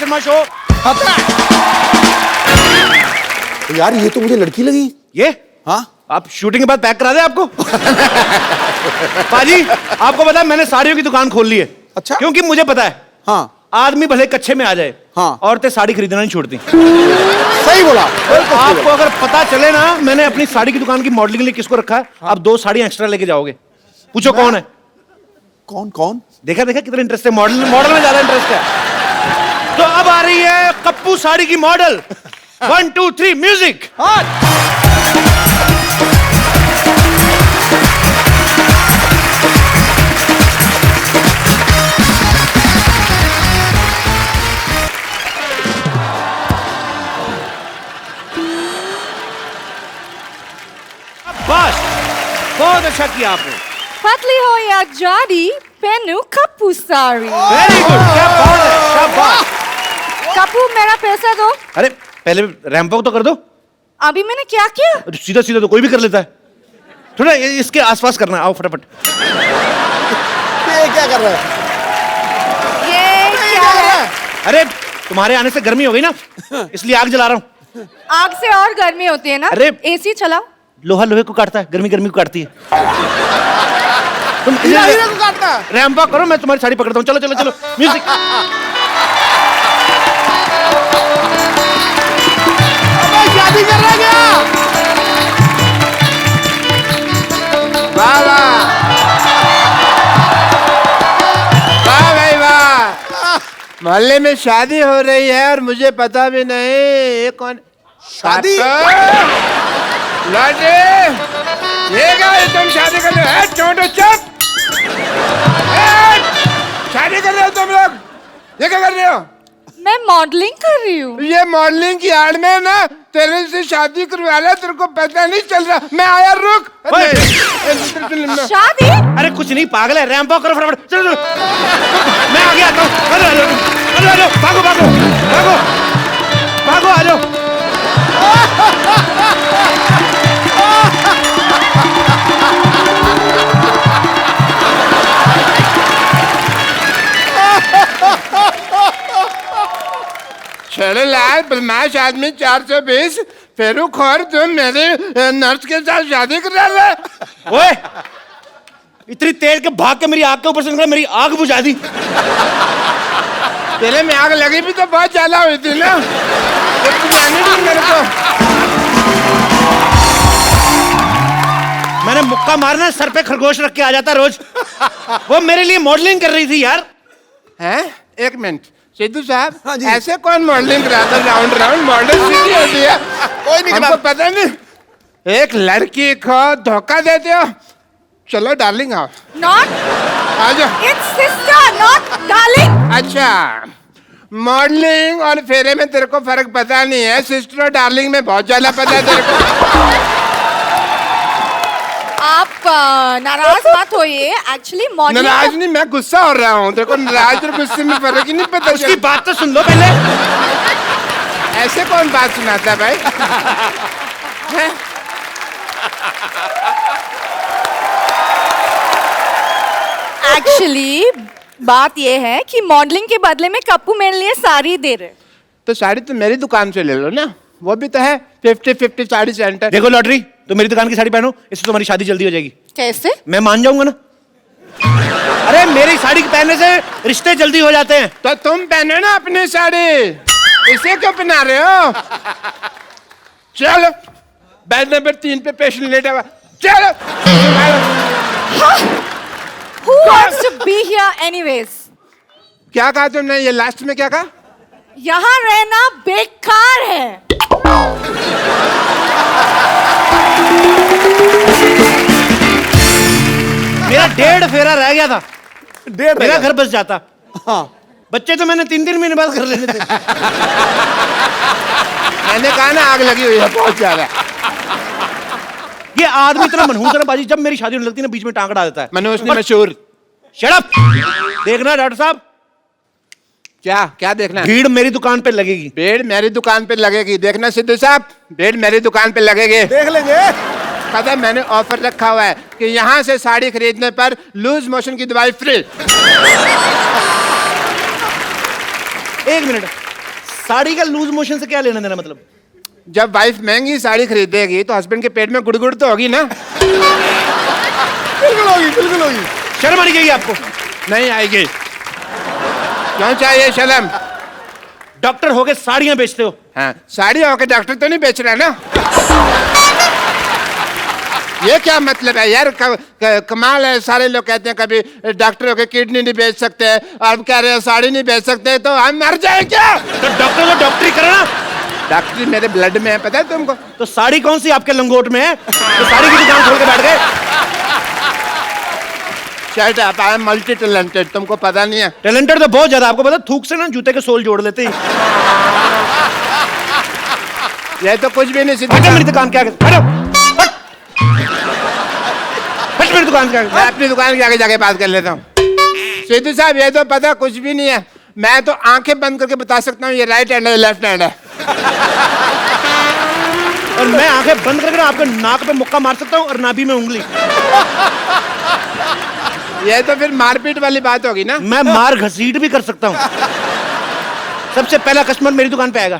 Cinema show. तो यार ये तो मुझे लड़की लगी। ये हाँ आप शूटिंग के बाद पैक करा दे आपको। पाजी आपको पता है मैंने साड़ियों की दुकान खोल ली है। अच्छा। क्योंकि मुझे पता है हाँ आदमी भले कच्चे में आ जाए, हाँ। औरतें साड़ी खरीदना नहीं छोड़ती। सही बोला। आपको अगर पता चले ना मैंने अपनी साड़ी की दुकान की मॉडलिंग के लिए किसको रखा है, आप 2 साड़ी एक्स्ट्रा लेके जाओगे। पूछो कौन है? कौन कौन? देखा कितना इंटरेस्ट है, मॉडल में ज्यादा इंटरेस्ट है। तो अब आ रही है कप्पू साड़ी की मॉडल। 1 2 3 म्यूजिक। बस बहुत अच्छा किया आपने। पतली हो या जाडी, पहनू कप्पू साड़ी। वेरी गुड, क्या बात है, क्या बात। कप्पू मेरा पैसा दो। अरे पहले रैंप वॉक तो कर दो। अभी मैंने क्या किया? सीधा सीधा तो कोई भी कर लेता है, थोड़ा इसके आसपास करना है। आओ फटाफट। ये क्या कर रहा है? ये क्या है? अरे तुम्हारे आने से गर्मी हो गई ना, इसलिए आग जला रहा हूँ। आग से और गर्मी होती है ना। अरे एसी चलाओ। लोहा लोहे को काटता है, गर्मी गर्मी को काटती है। तुम हीरा को काटना। रैंप वॉक करो, मैं तुम्हारी साड़ी पकड़ता हूँ। चलो चलो चलो म्यूजिक। शादी कर रहा है क्या? वाह वाह वाह भाई वाह। मोहल्ले में शादी हो रही है और मुझे पता भी नहीं। ये कौन शादी? लौटे ये क्या है, तुम शादी कर रहे हो? छोटो चुप। शादी कर रहे हो तुम लोग? ये क्या कर रहे हो? मैं मॉडलिंग कर रही हूँ। ये मॉडलिंग की आड़ में ना तेरे से शादी करवा लिया, तेरे को पता नहीं चल रहा। मैं आया, रुक। शादी? अरे कुछ नहीं पागल है, रैंप वॉक करो फटाफट। चलो चलो मैं आगे आता हूँ। आ जाओ भागो भागो भागो भागो, आ जाओ। चलो लाल बदमाश आदमी 420 फेरू खोर, तुम मेरे नर्स के साथ शादी कर रहा है। ओए इतनी तेज के भाग के मेरी आग के ऊपर से निकला, मेरी आग बुझा दी। तेरे में आग लगी भी तो बहुत ज्यादा हुई थी ना, तो तुम जाने दी मेरे को। मैंने मुक्का मारना सर पे खरगोश रख के आ जाता रोज। वो मेरे लिए मॉडलिंग कर रही थी यार। हैं? एक मिनट सिद्धू साहब, हाँ जी। ऐसे कौन मॉडलिंग कराता? राउंड राउंड मॉडल सीधी होती है, कोई नहीं हमको पता नहीं। एक लड़की को धोखा देते हो। चलो डार्लिंग आओ, Not. आ जाओ। It's sister, not darling. अच्छा, मॉडलिंग और फेरे में तेरे को फर्क पता नहीं है, सिस्टर और डार्लिंग में बहुत ज्यादा पता है तेरे को। आप नाराज मत होइए। एक्चुअली मॉडलिंग नाराज नहीं, मैं गुस्सा हो रहा हूँ। तेरे को नाराज और गुस्से में फर्क ही नहीं पता। उसकी बात तो सुन लो पहले। ऐसे कौन बात सुनाता है भाई? हैं? एक्चुअली बात ये है कि मॉडलिंग के बदले में कप्पू मेरे लिए साड़ी दे रहे। तो साड़ी तो मेरी दुकान से ले लो ना, वो भी तो है 50-50 साड़ी सेंटर। देखो लॉटरी, तो मेरी दुकान की साड़ी पहनो, इससे तुम्हारी शादी जल्दी हो जाएगी। कैसे? मैं मान जाऊंगा ना। अरे मेरी साड़ी पहनने से रिश्ते जल्दी हो जाते हैं। तो तुम पहनो ना अपनी साड़ी, इसे क्यों पहना रहे हो? चलो बेड नंबर 3 पे पेशेंट लेटा हुआ, चलो। Who wants to be here anyways? क्या कहा तुमने? ये लास्ट में क्या कहा? यहाँ रहना बेकार है। मेरा 1.5 फेरा रह गया था, मेरा घर बस जाता। हाँ बच्चे तो मैंने 3-3 महीने बाद कर लेने थे। मैंने कहा ना आग लगी हुई है बहुत ज्यादा। ये आदमी इतना मनहूस है ना बाजी, जब मेरी शादी होने लगती है ना बीच में टांग अड़ा देता है। मनोज ने मशहूर। Shut up. देखना डॉक्टर साहब, क्या क्या देखना है? भीड़ मेरी दुकान पे लगेगी। भीड़ मेरी दुकान पे लगेगी। देखना सिद्धू साहब, भीड़ मेरी दुकान पे लगेगी। देख लेंगे। पता है मैंने ऑफर रखा हुआ है कि यहाँ से साड़ी खरीदने पर लूज मोशन की दवाई फ्री। 1 मिनट, साड़ी का लूज मोशन से क्या लेना देना मतलब? जब वाइफ महंगी साड़ी खरीदेगी तो हस्बैंड के पेट में गुड़गुड़ तो होगी ना। बिल्कुल होगी, बिल्कुल होगी। शर्म आनी चाहिए आपको। नहीं आएगी। क्यों चाहिए शर्म? डॉक्टर होके साड़ियां बेचते हो। हाँ, साड़ी होकर डॉक्टर तो नहीं बेच रहा ना। ये क्या मतलब है यार? कमाल है। सारे लोग कहते हैं कभी डॉक्टर होकर किडनी नहीं बेच सकते, आप कह रहे हैं साड़ी नहीं बेच सकते, तो हम मर जाए क्या? तो डॉक्टर को डॉक्टरी करना। डॉक्टरी मेरे ब्लड में है, पता है तुमको? तो साड़ी कौन सी आपके लंगोट में है तो साड़ी की दुकान खोल के बैठ गए? शर्ट आप आए मल्टी टैलेंटेड, तुमको पता नहीं है। टैलेंटेड तो बहुत ज्यादा। आपको पता थूक से ना जूते के सोल जोड़ लेते हैं। ये तो कुछ भी नहीं। हटो मेरी दुकान के आगे, हटो, हट। हट मेरी दुकान के आगे। मैं अपनी दुकान के आगे जाके बात कर लेता हूँ। सिद्धू साहब ये तो पता कुछ भी नहीं है। मैं तो आंखें बंद करके बता सकता हूँ ये राइट हैंड है लेफ्ट हैंड है। और मैं आंखें बंद करके आपके नाक पे मुक्का मार सकता हूँ और नाभि में उंगली। ये तो फिर मारपीट वाली बात होगी ना। मैं मार घसीट भी कर सकता हूँ। सबसे पहला कस्टमर मेरी दुकान पे आएगा।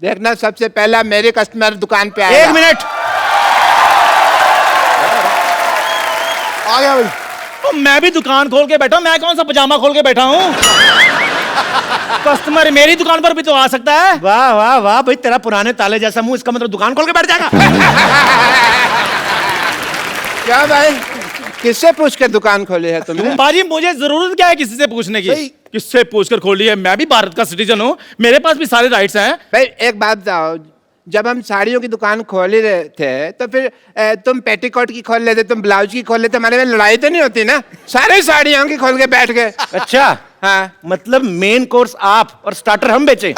देखना, सबसे पहला मेरे कस्टमर दुकान पे आएगा। 1 मिनट। आ गया भाई। तो मैं भी दुकान खोल के बैठा हूं, मैं कौन सा पजामा खोल के बैठा हूं? कस्टमर मेरी दुकान पर भी तो आ सकता है। वाह वाह वाह भाई, तेरा पुराने ताले जैसा मुंह, इसका मतलब दुकान खोल के बैठ जाएगा। क्या भाई, किससे पूछ कर दुकान खोली है तुमने? बाजी मुझे जरूरत क्या है किसी से पूछने की? किससे पूछकर खोली है? मैं भी भारत का सिटीजन हूँ, मेरे पास भी सारे राइट्स हैं। भाई एक बात बताओ, जब हम साड़ियों की दुकान खोल ही रहे थे तो फिर तुम पेटीकोट की खोल लेते, तुम ब्लाउज की खोल लेते, हमारे में लड़ाई तो नहीं होती ना? सारे साड़ियों की खोल के बैठ गए। अच्छा, हाँ, मतलब मेन कोर्स आप और स्टार्टर हम बेचे। ये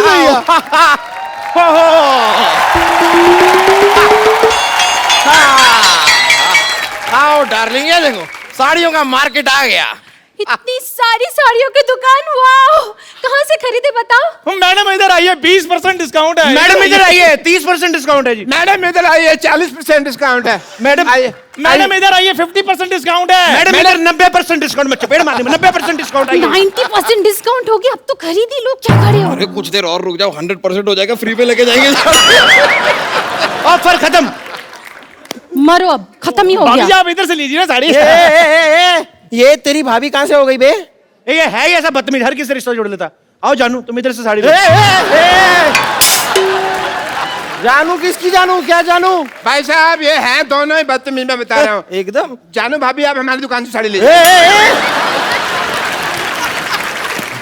सही है। आओ डार्लिंग, ये देखो साड़ियों का मार्केट आ गया। इतनी सारी साड़ियों की दुकान, वाओ! कहाँ से खरीदे बताओ? मैडम इधर आइए, 20% डिस्काउंट है। मैडम इधर आइए, 30% डिस्काउंट है जी। मैडम इधर आइए, 40% डिस्काउंट है। मैडम आइए, मैडम इधर आइए, 50% डिस्काउंट है। मैडम इधर 90% डिस्काउंट में चपेट मारने में 90% डिस्काउंट आइए। 90% डिस्काउंट हो गया, अब तो खरीद ही लो, क्या खड़े हो? अरे कुछ देर और रुक जाओ, 100% हो जाएगा, फ्री पे लेके जाएंगे। ऑफर खत्म। मरो, अब खत्म ही हो भाभी जी गया। आप इधर से लीजिए ना साड़ी। ये तेरी भाभी कहाँ से हो गई बे? ये है ही ऐसा बदतमीज, हर किसी से रिश्ता जोड़ लेता। आओ जानू, तुम इधर से साड़ी लो। जानू किसकी जानू? क्या जानू? भाई साहब ये हैं दोनों ही बदतमीज, मैं बता रहा हूँ। एकदम। जानू भाभी आप हमारी दुकान से साड़ी लीजिए।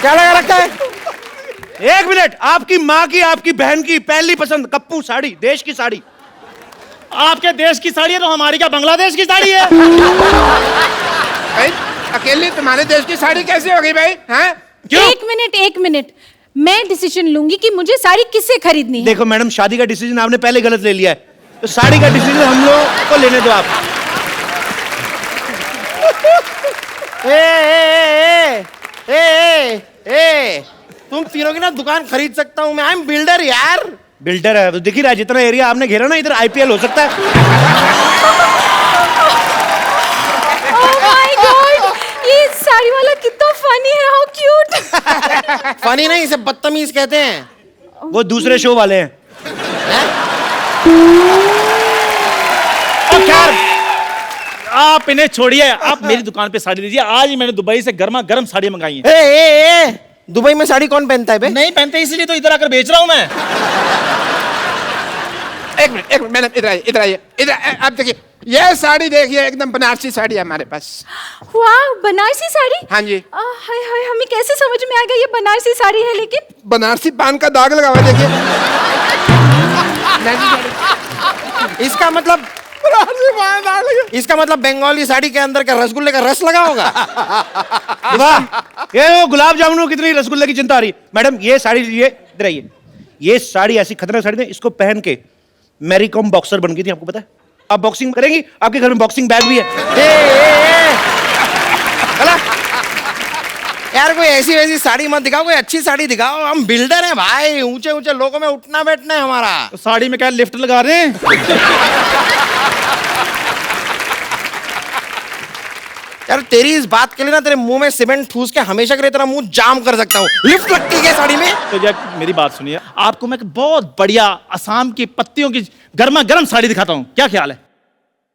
क्या लगा रखा है? 1 मिनट। आपकी माँ की, आपकी बहन की पहली पसंद कप्पू साड़ी, देश की साड़ी। आपके देश की साड़ी है तो हमारी क्या बांग्लादेश की साड़ी है? भाई अकेले तुम्हारे देश की साड़ी कैसे होगी भाई? हैं? एक मिनट, मैं डिसीजन लूंगी कि मुझे साड़ी किससे खरीदनी है। देखो मैडम, शादी का डिसीजन आपने पहले गलत ले लिया है, तो साड़ी का डिसीजन हम लोग को लेने दो आप। तुम तीनों की ना दुकान खरीद सकता हूँ मैं। आई एम बिल्डर यार। बिल्डर है तो दिख ही रहा है, जितना एरिया आपने घेरा ना, इधर आईपीएल हो सकता है। Oh my God! ये साड़ी वाला कितना फनी है, हाउ क्यूट। फनी नहीं, इसे बदतमीज कहते हैं। वो दूसरे शो वाले हैं। खैर आप इन्हें छोड़िए, आप मेरी दुकान पे साड़ी लीजिए। आज ही मैंने दुबई से गर्मा गर्म साड़ी मंगाई है। दुबई में साड़ी कौन पहनता है बे? नहीं पहनते इसीलिए तो इधर आकर बेच रहा हूं मैं। एक मिनट मैडम, इधर आइए, इधर आइए, इधर आप देखिए, ये साड़ी देखिए, एकदम बनारसी साड़ी है हमारे पास। वाह, बनारसी साड़ी? हाँ जी। हाय हाय, हमें कैसे समझ में आएगा ये बनारसी साड़ी है? लेकिन बनारसी पान का दाग लगा हुआ है, देखिए। इसका मतलब बंगाली साड़ी के अंदर का रसगुल्ले का रस लगा होगा। वाह, ये वो गुलाब जामुन कितनी रसगुल्ले की चिंता आ रही है। मैडम ये साड़ी लीजिए, इधर आइए। ये साड़ी ऐसी खतरनाक साड़ी है, इसको पहन के मैरी कॉम बॉक्सर बन गई थी, आपको पता है? आप बॉक्सिंग करेंगी, आपके घर में बॉक्सिंग बैग भी है। यार कोई ऐसी वैसी साड़ी मत दिखाओ, कोई अच्छी साड़ी दिखाओ। हम बिल्डर हैं भाई, ऊंचे ऊंचे लोगों में उठना बैठना है हमारा। तो साड़ी में क्या लिफ्ट लगा रहे हैं? यार तेरी इस बात के लिए ना तेरे मुंह में सीमेंट ठूस के हमेशा के लिए तेरा मुंह जाम कर सकता हूँ। लिफ्ट लगती है साड़ी में। तो जब मेरी बात सुनिए, आपको मैं एक बहुत बढ़िया असम की पत्तियों की गर्मा गर्म साड़ी दिखाता हूँ, क्या ख्याल है?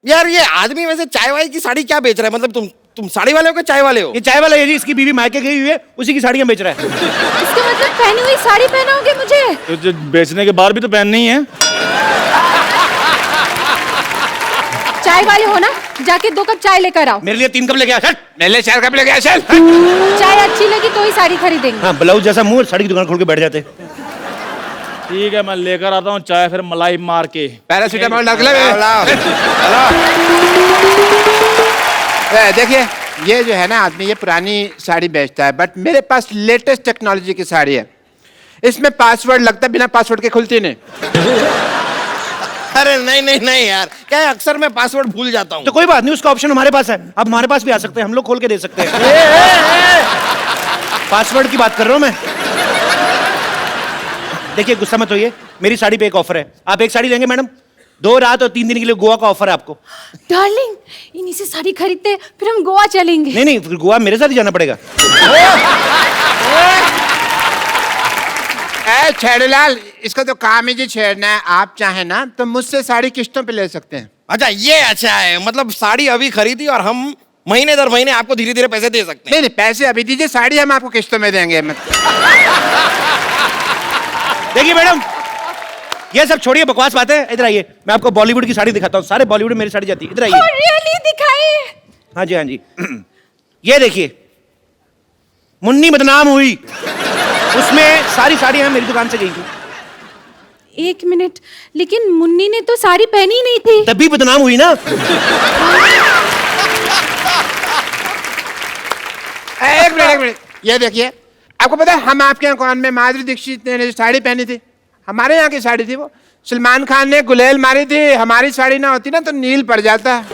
यार ये आदमी वैसे चाय वाय की साड़ी क्या बेच रहा है? मतलब तुम साड़ी वाले हो कि चाय वाले हो? ये चाय वाला है जी, इसकी बीवी मायके गई हुई है, उसी की साड़ियां बेच रहा है। इसका मतलब पहनी हुई साड़ी पहनाओगे मुझे? तो जो बेचने के बाद भी तो पहननी है। चाय वाले हो ना, जाके 2 कप चाय लेकर आओ। मेरे लिए 3 कप लेके आ, चल। मेरे लिए 4 कप लेके आ, चल। चाय अच्छी लगी तो ही साड़ी खरीदेंगे। हाँ, ब्लाउज जैसा मुंह, साड़ी की दुकान खोल के बैठ जाते। ठीक है, मैं लेकर आता हूँ चाय, फिर मलाई मार के। पैरासीटामोल डाल लाओ, देखिए, ये जो है ना आदमी, ये पुरानी साड़ी बेचता है, बट मेरे पास लेटेस्ट टेक्नोलॉजी की साड़ी है। इसमें पासवर्ड लगता है, बिना पासवर्ड के खुलती नहीं। अरे नहीं यार, क्या है अक्सर मैं पासवर्ड भूल जाता हूँ। तो कोई बात नहीं, उसका ऑप्शन हमारे पास है। अब हमारे पास भी आ सकते हैं, हम लोग खोल के दे सकते हैं। पासवर्ड की बात कर रहा हूं मैं। देखिए, गुस्सा मत होइए, मेरी साड़ी पे एक ऑफर है। आप एक साड़ी लेंगे मैडम, 2 रात और 3 दिन के लिए गोवा का ऑफर है आपको। डार्लिंग, इन्हीं से साड़ी खरीदते फिर हम गोवा चलेंगे। नहीं, फिर गोवा मेरे साथ ही जाना पड़ेगा। छेड़लाल, इसका तो काम ही जी छेड़ना है। आप चाहे ना तो मुझसे साड़ी किस्तों पे ले सकते हैं। अच्छा, ये अच्छा है, मतलब साड़ी अभी खरीदी और हम महीने दर महीने आपको धीरे धीरे पैसे दे सकते हैं। नहीं, पैसे अभी दीजिए, साड़ी हम आपको किस्तों में देंगे। देखिए मैडम, ये सब छोड़िए, बकवास बातें। इधर आइए, मैं आपको बॉलीवुड की साड़ी दिखाता हूँ। सारे बॉलीवुड में मेरी साड़ी जाती है। इधर आइए। रियली दिखाइए। हाँ जी, हाँ जी। ये देखिए, मुन्नी बदनाम हुई, उसमें सारी साड़ियां मेरी दुकान से गई थी। 1 मिनट, लेकिन मुन्नी ने तो साड़ी पहनी ही नहीं थी। तभी बदनाम हुई ना। एक मिनट, ये देखिए, आपको पता है हम आपके यहाँ कौन में माधुरी दीक्षित ने जो साड़ी पहनी थी, हमारे यहाँ की साड़ी थी वो। सलमान खान ने गुलेल मारी थी, हमारी साड़ी ना होती ना तो नील पड़ जाता।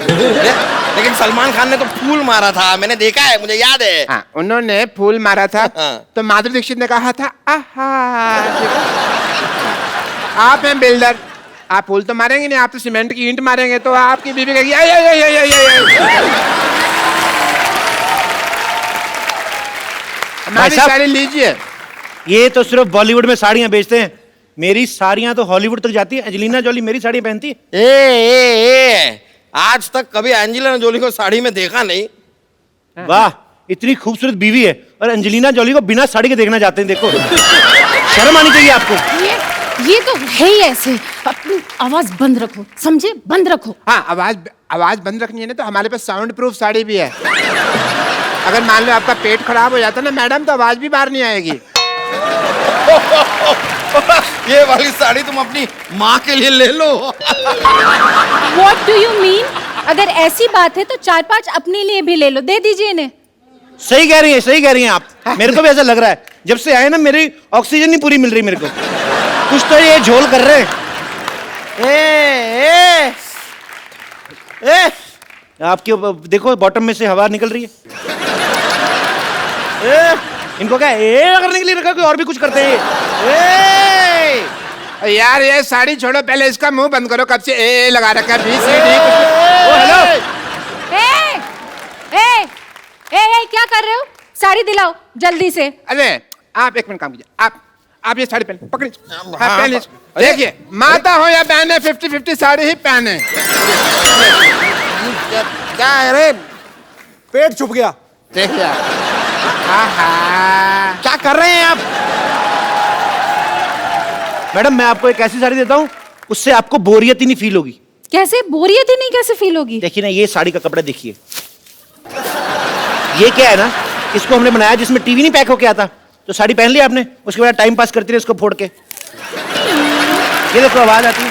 लेकिन सलमान खान ने तो फूल मारा था, मैंने देखा है, मुझे याद है। हाँ, उन्होंने फूल मारा था। हाँ। तो माधुरी दीक्षित ने कहा था, आहा। आप हैं बिल्डर, आप फूल तो मारेंगे नहीं, आप तो सीमेंट की ईंट मारेंगे। तो आपकी बीवी कहेगी, हमारी साहब, साड़ी लीजिए। ये तो सिर्फ बॉलीवुड में साड़ियां बेचते हैं, मेरी साड़ियां तो हॉलीवुड तक जाती है। एंजेलिना जोली मेरी साड़ी पहनती है। ए, आज तक कभी एंजेलिना जोली को साड़ी में देखा नहीं। वाह, इतनी खूबसूरत बीवी है और एंजेलिना जोली को बिना साड़ी के देखना चाहते हैं। देखो, शर्म आनी चाहिए आपको। ये तो है ही ऐसे। अपनी आवाज बंद रखो, समझे? बंद रखो। हाँ, आवाज बंद रखनी है ना, तो हमारे पास साउंड प्रूफ साड़ी भी है। अगर मान लो आपका पेट खराब हो जाता ना मैडम, तो आवाज भी बाहर नहीं आएगी। ये वाली साड़ी तुम अपनी माँ के लिए ले लो। What do you mean? अगर ऐसी बात है तो 4-5 अपने लिए भी ले लो, दे दीजिए इन्हें। सही कह रही हैं आप। मेरे को भी ऐसा लग रहा है, जब से आए ना मेरी ऑक्सीजन नहीं पूरी मिल रही मेरे को। कुछ तो ये झोल कर रहे हैं। आपके देखो, बॉटम में से हवा निकल रही है। इनको क्या करने के लिए रखा, कोई और भी कुछ करते हैं। यार ये साड़ी छोड़ो, पहले इसका मुंह बंद करो। कब से ए लगा रखा है, BCD हेलो, ए, क्या कर रहे हो? साड़ी दिलाओ जल्दी से। अरे आप 1 मिनट काम कीजिए। आप ये साड़ी पहन पकड़िए। हाँ, पहन लीजिए। देखिए, माता हो या बहने, 50-50 साड़ी ही पहने। क्या है रे? पेट छुप गया। देखिए, क्या कर रहे हैं आप? मैडम, मैं आपको एक ऐसी साड़ी देता हूँ, उससे आपको बोरियत ही नहीं फील होगी। कैसे बोरियत ही नहीं कैसे फील होगी? देखिए ना, ये साड़ी का कपड़ा देखिए। ये क्या है ना, इसको हमने बनाया जिसमें टीवी नहीं पैक होके आता। तो साड़ी पहन ली आपने, उसके बाद टाइम पास करती रही इसको फोड़ के। ये देखो, आवाज आती है।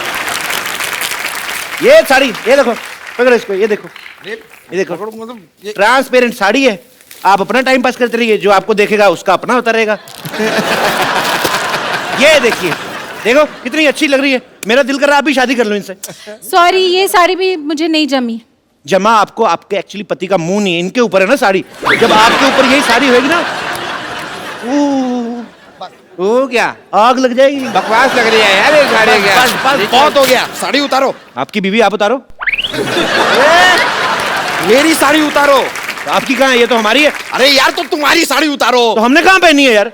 ये साड़ी, ये देखो, पकड़ो इसको, ये देखो, ये देखो, मतलब ट्रांसपेरेंट साड़ी है। आप अपना टाइम पास करते रहिए, जो आपको देखेगा उसका अपना होता रहेगा। ये देखिए, देखो कितनी अच्छी लग रही है। मेरा दिल कर रहा है आप भी शादी कर लो इनसे। सॉरी, ये साड़ी भी मुझे नहीं जमी। जमा आपको आपके एक्चुअली पति का मुंह नहीं है, इनके ऊपर है ना साड़ी। जब आपके ऊपर यही साड़ी होगी ना, वो क्या आग लग जाएगी। बकवास लग रही है यार ये साड़ी। क्या बस बहुत हो गया, साड़ी उतारो। आपकी बीवी आप उतारो। मेरी साड़ी उतारो। आपकी कहाँ है? ये तो हमारी है। अरे यार तो तुम्हारी साड़ी उतारो। तो हमने कहाँ पहनी है यार?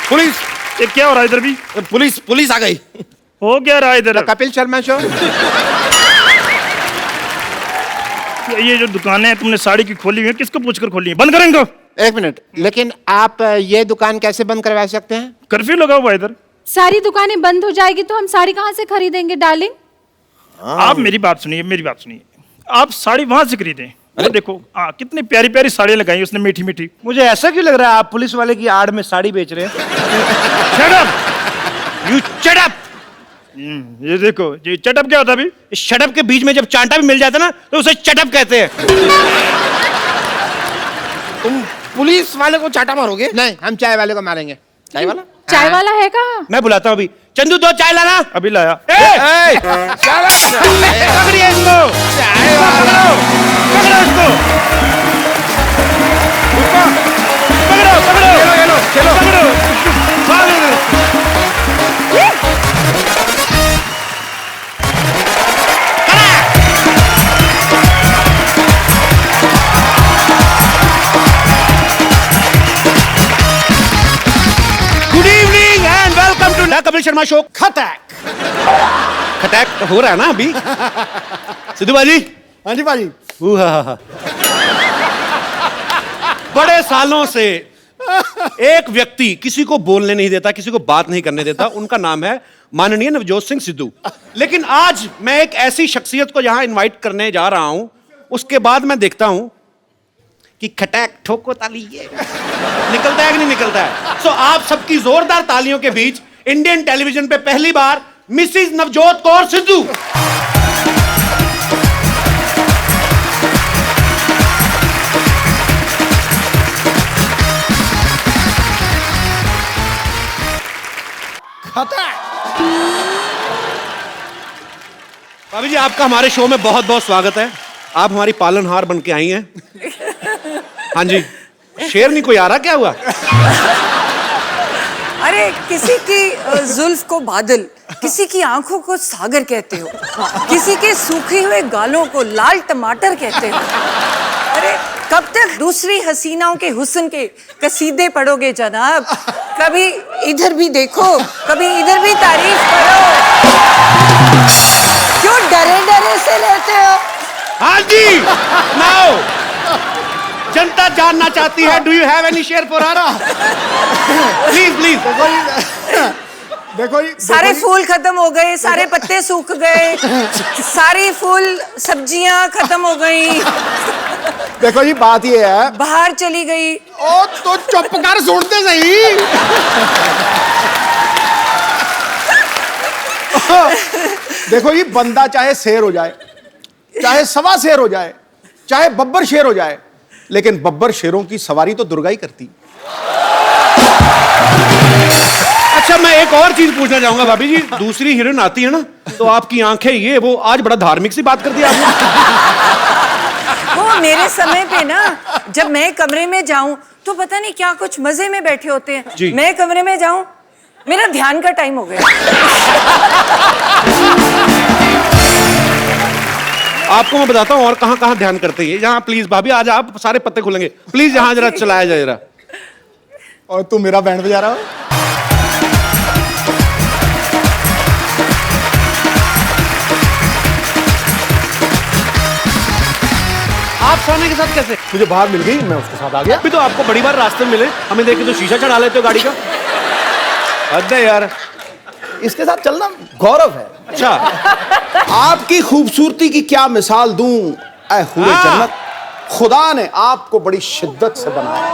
पुलिस ये क्या हो रहा है इधर भी? पुलिस पुलिस आ गई। हो क्या रहा है इधर? कपिल शर्मा शो। ये जो दुकानें हैं तुमने साड़ी की खोली हुई है, किसको पूछकर खोली है? बंद करें इनको। एक मिनट, लेकिन आप ये दुकान कैसे बंद करवा सकते हैं? कर्फ्यू लगा हुआ है इधर। सारी दुकानें बंद हो जाएगी तो हम साड़ी कहाँ से खरीदेंगे डार्लिंग? आप मेरी बात सुनिए, मेरी बात सुनिए। आप साड़ी वहां से खरीदें। वो देखो कितनी प्यारी प्यारी साड़ियां लगाई उसने, मीठी मीठी। मुझे ऐसा क्यों लग रहा है आप पुलिस वाले की आड़ में साड़ी बेच रहे हैं? Shut up! You shut up. ये देखो, ये चटअप क्या होता है अभी? इस शटअप के बीच में जब चांटा भी मिल जाता है ना तो उसे चटअप कहते हैं। तुम पुलिस वाले को चाटा मारोगे? नहीं, हम चाय वाले को मारेंगे। चाय वाला? चाय वाला है कहाँ? मैं बुलाता हूँ अभी। चंदू 2 चाय लाना। अभी लाया। पकड़िए इसको। पकड़ो इसको। पकड़ो पकड़ो। चलो पकड़ो। Good evening and welcome to the Kapil Sharma show. खटैक खटैक हो रहा है ना अभी? सिद्धू बाजी। हाँ जी भाजी। बड़े सालों से एक व्यक्ति किसी को बोलने नहीं देता, किसी को बात नहीं करने देता। उनका नाम है माननीय नवजोत सिंह सिद्धू। लेकिन आज मैं एक ऐसी शख्सियत को यहां इनवाइट करने जा रहा हूं, उसके बाद मैं देखता हूं कि खटैक ठोको ताली ये निकलता है कि नहीं निकलता है। सो आप सबकी जोरदार तालियों के बीच इंडियन टेलीविजन पे पहली बार मिसिज नवजोत कौर सिद्धू। भाभी जी, आपका हमारे शो में बहुत बहुत स्वागत है। आप हमारी पालनहार बन के आई हैं। हाँ जी, शेर नहीं कोई आ रहा, क्या हुआ? अरे किसी की जुल्फ को बादल, किसी की आंखों को सागर कहते हो, किसी के सूखे हुए गालों को लाल टमाटर कहते हो। अरे कब तक दूसरी हसीनाओं के हुस्न के कसीदे पढ़ोगे जनाब? कभी इधर भी देखो, कभी इधर भी तारीफ करो। क्यों डरे डरे से रहते हो? हाँ जी, नाउ जनता जानना चाहती है, do you have any share for her? Please please. देखो जी, सारे फूल खत्म हो गए, सारे पत्ते सूख गए, सारी फूल सब्जियां खत्म हो गई, देखो जी बात ये है। बाहर चली गई। ओ तो चुप कर, सुनते सही। देखो जी, बंदा चाहे शेर हो जाए, चाहे सवा शेर हो जाए, चाहे बब्बर शेर हो जाए, लेकिन बब्बर शेरों की सवारी तो दुर्गा ही करती। अच्छा, मैं एक और चीज पूछना चाहूंगा भाभी जी। दूसरी हीरोइन आती है ना तो आपकी आंखें ये वो, आज बड़ा धार्मिक सी बात कर दी आपने। वो मेरे समय पे ना, जब मैं कमरे में जाऊं तो पता नहीं क्या कुछ मजे में बैठे होते हैं। जी। मैं कमरे में जाऊं, मेरा ध्यान का टाइम हो गया। आपको मैं बताता हूँ और कहाँ कहाँ ध्यान करते हैं। यहाँ प्लीज भाभी, आज आप सारे पत्ते खुलेंगे प्लीज, यहाँ जरा चलाया जाए जरा। और तू मेरा बैंड बजा रहा हो। आप सोने के साथ कैसे? मुझे बाहर मिल गई, मैं उसके साथ आ गया। अभी तो आपको बड़ी बार रास्ते में मिले, हमें देख के तो शीशा चढ़ा लेते हो गाड़ी का। हद है यार। इसके साथ चलना गौरव है। अच्छा, आपकी खूबसूरती की क्या मिसाल दूं, ऐ हुए हाँ। जन्नत, खुदा ने आपको बड़ी शिद्दत से बनाया।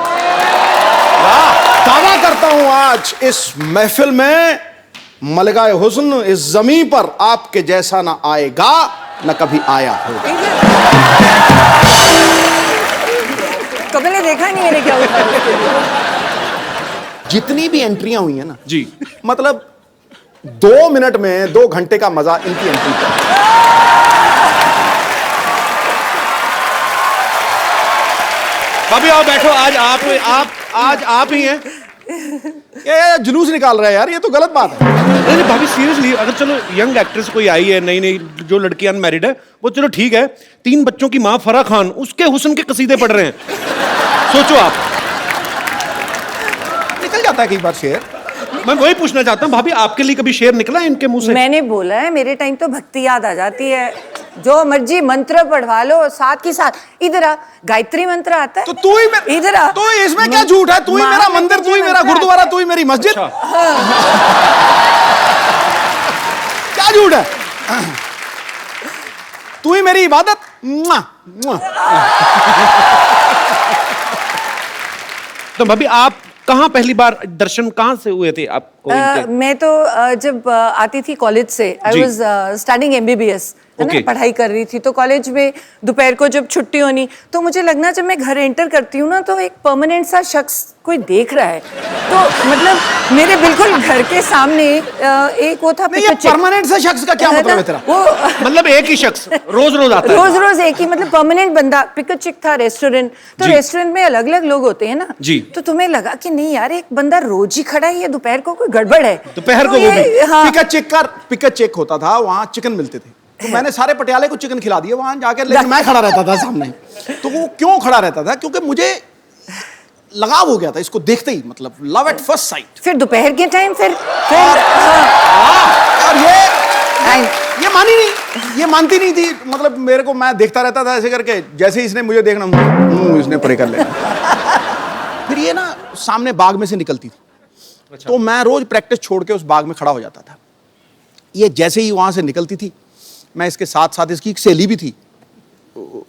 दावा करता हूं आज इस महफिल में मलगाए हुस्न इस जमीन पर आपके जैसा ना आएगा, न कभी आया होगा। कभी ने देखा नहीं मैंने क्या हुआ। जितनी भी एंट्रियां हुई है ना जी, मतलब 2 मिनट में 2 घंटे का मजा इनकी एंट्री का। भाभी आओ बैठो। आज आप ही हैं ये जुलूस निकाल रहा है यार, ये तो गलत बात है। नहीं नहीं भाभी सीरियसली, अगर चलो यंग एक्ट्रेस कोई आई है नई नई, जो लड़की अनमैरिड है, वो चलो ठीक है, 3 बच्चों की माँ फराह खान उसके हुस्न के कसीदे पढ़ रहे हैं, सोचो आप। निकल जाता है कई बार शेर। मैं वही पूछना चाहता हूँ भाभी, आपके लिए कभी शेर निकला है इनके मुंह से? मैंने बोला है मेरे टाइम तो भक्ति याद आ जाती है, जो मर्जी मंत्र पढ़वा लो, साथ ही साथ इधर आ गायत्री मंत्र आता है तो तू ही इधर आ, तो इसमें क्या झूठ है? तू ही मेरा मंदिर, तू ही मेरा गुरुद्वारा, तू ही मेरी मस्जिद। क्या झूठ है? तू ही मेरी इबादत। मुआ, मुआ। तो भाभी आप कहाँ पहली बार दर्शन कहाँ से हुए थे आपको इनके? मैं तो जब आती थी कॉलेज से, आई जी। वाज स्टडिंग MBBS, है ना, Okay. पढ़ाई कर रही थी, तो कॉलेज में दोपहर को जब छुट्टी होनी तो मुझे लगना जब मैं घर एंटर करती हूँ ना तो एक परमानेंट सा शख्स कोई देख रहा है, तो मतलब मेरे बिल्कुल घर के सामने एक वो था नहीं, ये परमानेंट से शख्स का क्या मतलब है तेरा? वो मतलब एक ही शख्स रोज रोज आता है? रोज रोज एक ही, मतलब परमानेंट बंदा। पिक चिक था रेस्टोरेंट, तो जी। रेस्टोरेंट में अलग अलग लोग होते हैं ना जी। तो तुम्हें लगा कि नहीं यार एक बंदा रोज ही खड़ा है, ये दोपहर को कोई गड़बड़ है, दोपहर तो को वो ये- भी? हाँ, पिकअप चेक होता था, वहां चिकन मिलते थे, तो मैंने सारे पटियाले को चिकन खिला दिया वहां जाकर, लेकिन मैं खड़ा रहता था सामने। तो वो क्यों खड़ा रहता था? क्योंकि मुझे लगाव हो गया था इसको देखते ही, मतलब लव एट फर्स्ट साइट। फिर दोपहर के टाइम फिर और ये मानी नहीं, ये मानती नहीं थी, मतलब मेरे को, मैं देखता रहता था ऐसे करके, जैसे ही इसने मुझे देखना, इसने परे कर लेना। फिर ये ना सामने बाग में से निकलती थी, तो मैं रोज प्रैक्टिस छोड़ के उस बाग में खड़ा हो जाता था। ये जैसे ही वहां से निकलती थी, मैं इसके साथ साथ इसकी एक सहेली भी थी,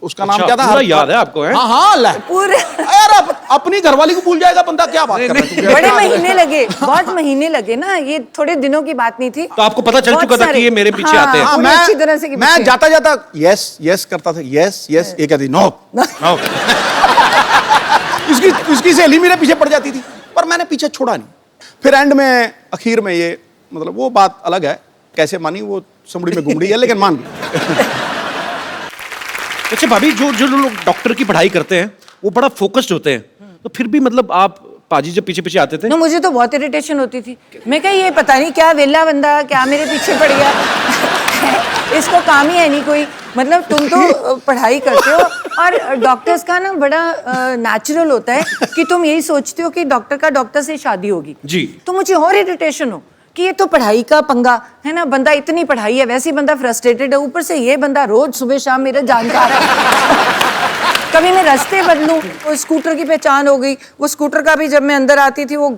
उसका नाम अच्छा, क्या था? पूरा याद है आपको, हैं? हाँ हाँ, ले। पूरे यार अपनी घरवाली को भूल जाएगा बंदा, क्या बात कर रहा है तू? बड़े महीने लगे, बहुत महीने लगे ना, ये थोड़े दिनों की बात नहीं थी। तो आपको पता चल बहुत चुका था कि सारे- ये मेरे पीछे हाँ, आते हैं? हाँ, पूरी अच्छी तरह से कि मैं पीछे। जाता जाता यस यस करता था, यस यस, ये कहती नो। इसकी सहेली मेरे पीछे पड़ जाती थी, पर मैंने पीछे छोड़ा नहीं। फिर एंड में, आखिर में ये, मतलब वो बात अलग है, कैसे मानी वो समड़ी में घुमड़ी है, लेकिन मान गई। अच्छा भाभी, जो जो लोग डॉक्टर की पढ़ाई करते हैं वो बड़ा फोकस्ड होते हैं, तो फिर भी मतलब आप पाजी जब पीछे पीछे आते थे? ना मुझे तो बहुत इरिटेशन होती थी, मैं कहा ये पता नहीं क्या वेला बंदा क्या मेरे पीछे पड़ गया इसको काम ही है नहीं कोई, मतलब तुम तो पढ़ाई करते हो, और डॉक्टर्स का ना बड़ा नेचुरल होता है कि तुम यही सोचते हो कि डॉक्टर का डॉक्टर से शादी होगी जी। तो मुझे और इरिटेशन हो कि ये तो पढ़ाई का पंगा है ना, बंदा इतनी पढ़ाई है, वैसे ही बंदा फ्रस्ट्रेटेड है, ऊपर से ये बंदा रोज सुबह शाम मेरा जानकार है कभी मैं रास्ते बदलूं, वो स्कूटर की पहचान हो गई, वो स्कूटर का भी जब मैं अंदर आती थी वो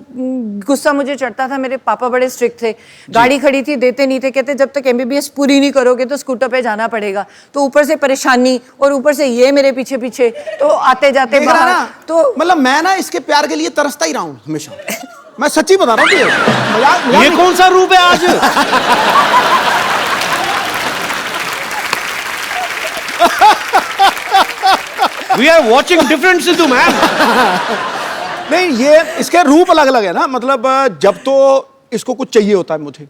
गुस्सा मुझे चढ़ता था, मेरे पापा बड़े स्ट्रिक्ट थे, गाड़ी खड़ी थी देते नहीं थे, कहते जब तक MBBS पूरी नहीं करोगे तो स्कूटर पे जाना पड़ेगा, तो ऊपर से परेशानी और ऊपर से ये मेरे पीछे पीछे, तो आते जाते देख रहा बाहर ना, तो मतलब मैं ना इसके प्यार के लिए तरसता ही रहा हूँ हमेशा। मैं सच्ची बता रहा हूँ तुझे, मजाक ये नहीं। कौन सा रूप है आज? We are watching different Sidhu man. नहीं, ये इसके रूप अलग अलग है ना, मतलब जब तो इसको कुछ चाहिए होता है मुझे,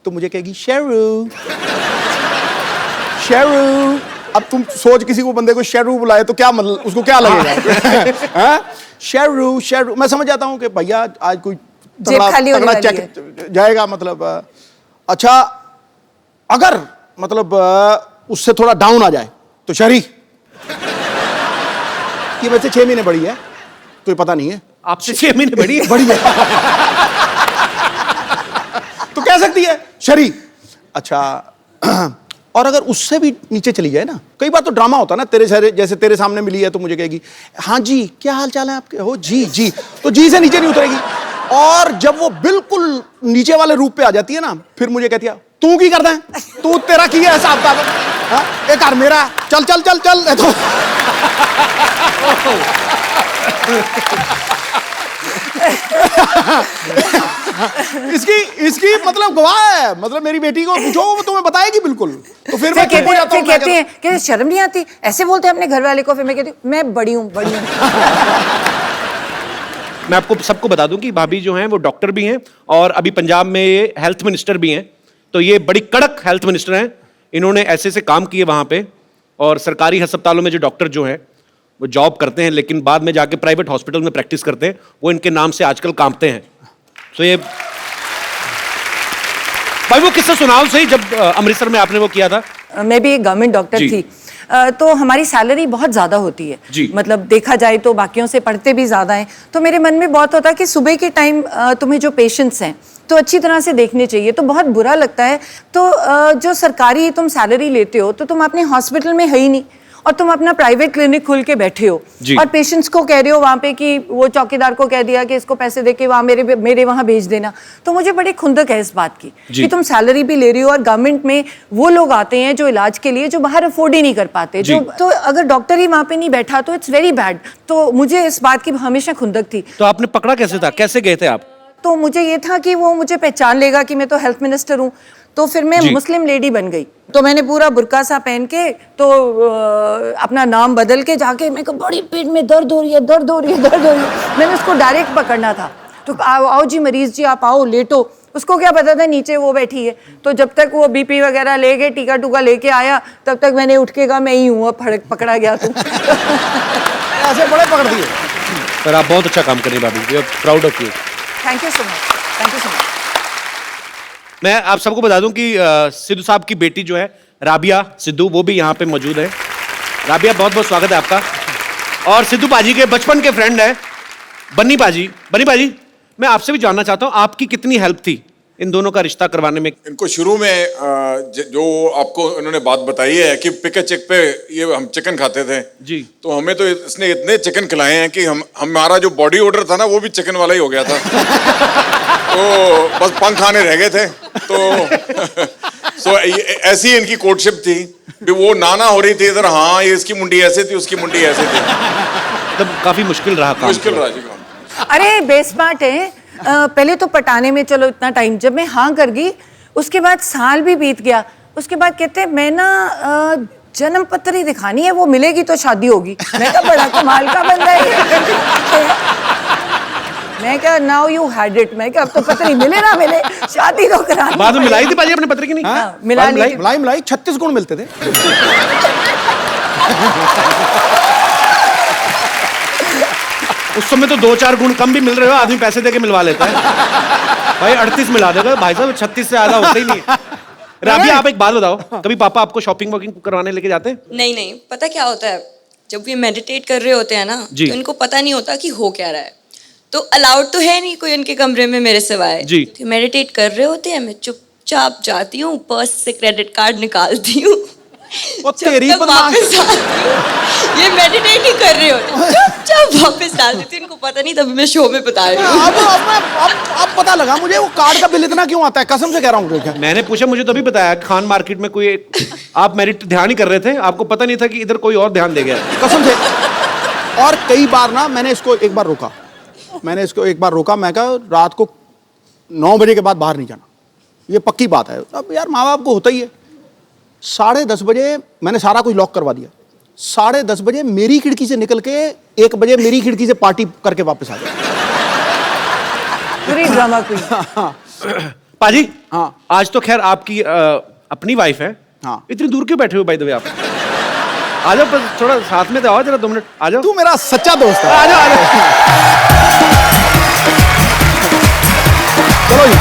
तो मुझे कहेगी शेरू शेरू। अब तुम सोच, किसी को बंदे को शेरू बुलाए तो क्या मतलब, उसको क्या लगेगा? हाँ? शेरू शेरू, मैं समझ जाता हूँ कि भैया आज कोई जेब खाली होने वाली चेक जाएगा, मतलब अच्छा अगर मतलब उससे थोड़ा डाउन आ जाए तो शरी कि वैसे 6 महीने बड़ी है तो ये पता नहीं है, आपसे 6 महीने बड़ी है? बड़ी है तो कह सकती है शरी। अच्छा और अगर उससे भी नीचे चली जाए ना, कई बार तो ड्रामा होता है ना, तेरे सारे जैसे तेरे सामने मिली है तो मुझे कहेगी हाँ जी क्या हाल चाल है आपके, हो जी जी, तो जी से नीचे नहीं उतरेगी। और जब वो बिल्कुल नीचे वाले रूप पे आ जाती है ना, फिर मुझे कहती है तू की करता है, तू तेरा की है हिसाब किताब, एक कार मेरा, चल चल चल चल तो इसकी मतलब गवाह है, मतलब मेरी बेटी को पूछो वो तुम्हें बताएगी बिल्कुल। तो फिर मैं चुप हो जाता हूं, कहते हैं कि शर्म नहीं आती, ऐसे बोलते हैं अपने घर वाले को, फिर मैं कहती हूँ मैं बड़ी हूँ बड़ी हूँ मैं आपको सबको बता दूं कि भाभी जो हैं वो डॉक्टर भी हैं और अभी पंजाब में ये हेल्थ मिनिस्टर भी हैं, तो ये बड़ी कड़क हेल्थ मिनिस्टर हैं। इन्होंने ऐसे से काम किए वहाँ पे, और सरकारी अस्पतालों में जो डॉक्टर जो हैं वो जॉब करते हैं लेकिन बाद में जाके प्राइवेट हॉस्पिटल में प्रैक्टिस करते हैं, वो इनके नाम से आजकल कांपते हैं। तो ये भाई वो किस्सा सुनाओ सही, जब अमृतसर में आपने वो किया था। मैं भी एक गवर्नमेंट डॉक्टर जी। थी। तो हमारी सैलरी बहुत ज़्यादा होती है जी। मतलब देखा जाए तो बाकियों से पढ़ते भी ज़्यादा हैं। तो मेरे मन में बहुत होता है कि सुबह के टाइम तुम्हें जो पेशेंट्स हैं तो अच्छी तरह से देखने चाहिए, तो बहुत बुरा लगता है। तो जो सरकारी तुम सैलरी लेते हो तो तुम अपने हॉस्पिटल में है ही नहीं और तुम अपना प्राइवेट क्लिनिक खोल के बैठे हो जी। और पेशेंट्स को कह रहे हो वहाँ पे कि वो चौकीदार को कह दिया कि इसको पैसे देके वहाँ मेरे वहाँ भेज देना। तो मुझे बड़ी खुंदक है इस बात की कि तुम सैलरी भी ले रही हो और गवर्नमेंट में वो लोग आते हैं जो इलाज के लिए जो बाहर अफोर्ड ही नहीं कर पाते, जो तो अगर डॉक्टर ही वहाँ पे नहीं बैठा तो इट्स वेरी बैड। तो मुझे इस बात की हमेशा खुंदक थी। तो आपने पकड़ा कैसे था, कैसे गए थे आप? तो मुझे ये था कि वो मुझे पहचान लेगा कि मैं तो हेल्थ मिनिस्टर हूँ। तो फिर मैं मुस्लिम लेडी बन गई। तो मैंने पूरा बुर्का सा पहन के तो अपना नाम बदल के जाके मेरे को बड़ी पेट में दर्द हो रही है, दर्द हो रही है, दर्द हो रही है। मैंने उसको डायरेक्ट पकड़ना था। तो आओ जी मरीज जी, आप आओ लेटो। उसको क्या पता था नीचे वो बैठी है। तो जब तक वो बीपी वगैरह ले गए, टीका टूका लेके आया, तब तक मैंने उठ के कहा मैं ही हूँ, अब पकड़ा गया तू। ऐसे बड़े पकड़ दिए। पर आप बहुत अच्छा काम कर रही हैं भाभी, we are proud of you. Thank you so much, thank you so much. मैं आप सबको बता दूं कि सिद्धू साहब की बेटी जो है राबिया सिद्धू, वो भी यहाँ पे मौजूद है। राबिया, बहुत बहुत स्वागत है आपका। और सिद्धू पाजी के बचपन के फ्रेंड है बन्नी पाजी। बन्नी पाजी, मैं आपसे भी जानना चाहता हूँ आपकी कितनी हेल्प थी इन दोनों का रिश्ता करवाने में? इनको शुरू में जो आपको इन्होंने बात बताई है कि पिक चेक पे ये हम चिकन खाते थे जी, तो हमें तो इसने इतने चिकन खिलाए हैं कि हमारा जो बॉडी ऑर्डर था ना वो भी चिकन वाला ही हो गया था। तो बस पंख आने रह गए थे। तो सो ऐसी इनकी कोर्टशिप थी कि वो नाना हो रही थी इधर, हाँ ये इसकी मुंडी ऐसे थी, उसकी मुंडी ऐसे थी। मतलब काफी मुश्किल रहा काम। मुश्किल रहा जी काम। अरे बेस्ट पार्ट है, पहले तो पटाने में चलो इतना टाइम, जब मैं हाँ कर गई उसके बाद साल भी बीत गया। उसके बाद कहते हैं मैं ना जन्म पत्र ही दिखानी है, वो मिलेगी तो शादी होगी। मैं कहा बड़ा कमाल का बंदा है। मैं क्या नाउ यू हैड इट, मैं क्या अब तो पत्र ही मिले ना मिले, शादी तो करा। बाद में मिलाई थी पाजी अपने पत्र की? नहीं हाँ, मिला ली थी। मलाई 36 गुण मिलते थे। उस समय तो 2-4 गुण कम भी मिल रहे हो, आदमी पैसे देके मिलवा लेता है। भाई 38 मिला देगा भाई साहब, 36 से ज्यादा होता ही नहीं। राबिया, आप एक बात बताओ, कभी पापा आपको शॉपिंग वॉकिंग करवाने लेके जाते हैं? नहीं, पता क्या होता है, जब ये मेडिटेट कर रहे होते हैं ना तो इनको पता नहीं होता कि हो क्या रहा है। तो अलाउड तो है नहीं कोई उनके कमरे में मेरे सिवाय। तो मेडिटेट कर रहे होते हैं, मैं चुपचाप जाती हूँ, पर्स से क्रेडिट कार्ड निकालती हूँ, तेरी वापस आती हूँ। ये मेडिटेट ही कर रहे होते, चुपचाप वापस डाल देती हूँ। इनको पता नहीं, तभी मैं शो में बता रही हूँ। अब पता लगा मुझे वो कार्ड का बिल इतना क्यों आता है, कसम से कह रहा हूँ। मैंने पूछा, मुझे तभी बताया खान मार्केट में कोई आप मेरिट ध्यान ही कर रहे थे, आपको पता नहीं था कि इधर कोई और ध्यान दे गया, कसम से। और कई बार ना मैंने इसको एक बार रोका, मैं कहा रात को 9 बजे के बाद बाहर नहीं जाना, ये पक्की बात है। अब यार माँ बाप को होता ही है। 10:30 बजे मैंने सारा कुछ लॉक करवा दिया। 10:30 बजे मेरी खिड़की से निकल के 1 बजे मेरी खिड़की से पार्टी करके वापस आ गया। पूरी ड्रामा क्वीन। पाजी, हाँ, आज तो खैर आपकी अपनी वाइफ है। हाँ, इतनी दूर क्यों बैठे हो बाय द वे आप? आ जाओ, बस थोड़ा साथ में तो आओ, जरा 2 मिनट आ जाओ। तू मेरा सच्चा दोस्त है। आ जाओ। चलो जी।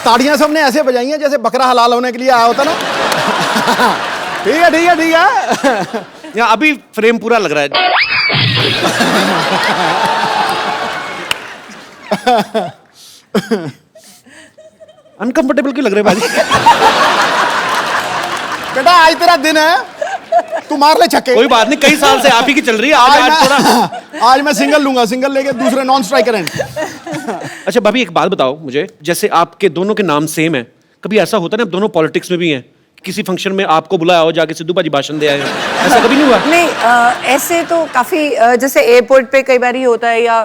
ताड़ियां सबने ऐसे बजाई हैं जैसे बकरा हलाल होने के लिए आया होता ना। ठीक है। यहाँ अभी फ्रेम पूरा लग रहा है। अनकंफर्टेबल क्यों लग रहे भाजी? बेटा आज तेरा दिन है, तू मार ले छक्के। कोई बात नहीं, कई साल से आप ही की चल रही है। आज थोड़ा आज मैं सिंगल लूंगा, सिंगल लेके दूसरे नॉन स्ट्राइकर हैं। अच्छा भाभी, एक बात बताओ मुझे, जैसे आपके दोनों के नाम सेम है, कभी ऐसा होता है ना, दोनों पॉलिटिक्स में भी हैं, किसी फंक्शन में आपको बुलाया हो, जाके सिद्धू पाजी भाषण दे आए हो, ऐसा कभी नहीं हुआ? नहीं, ऐसे तो काफी जैसे एयरपोर्ट पे कई बार ही होता है या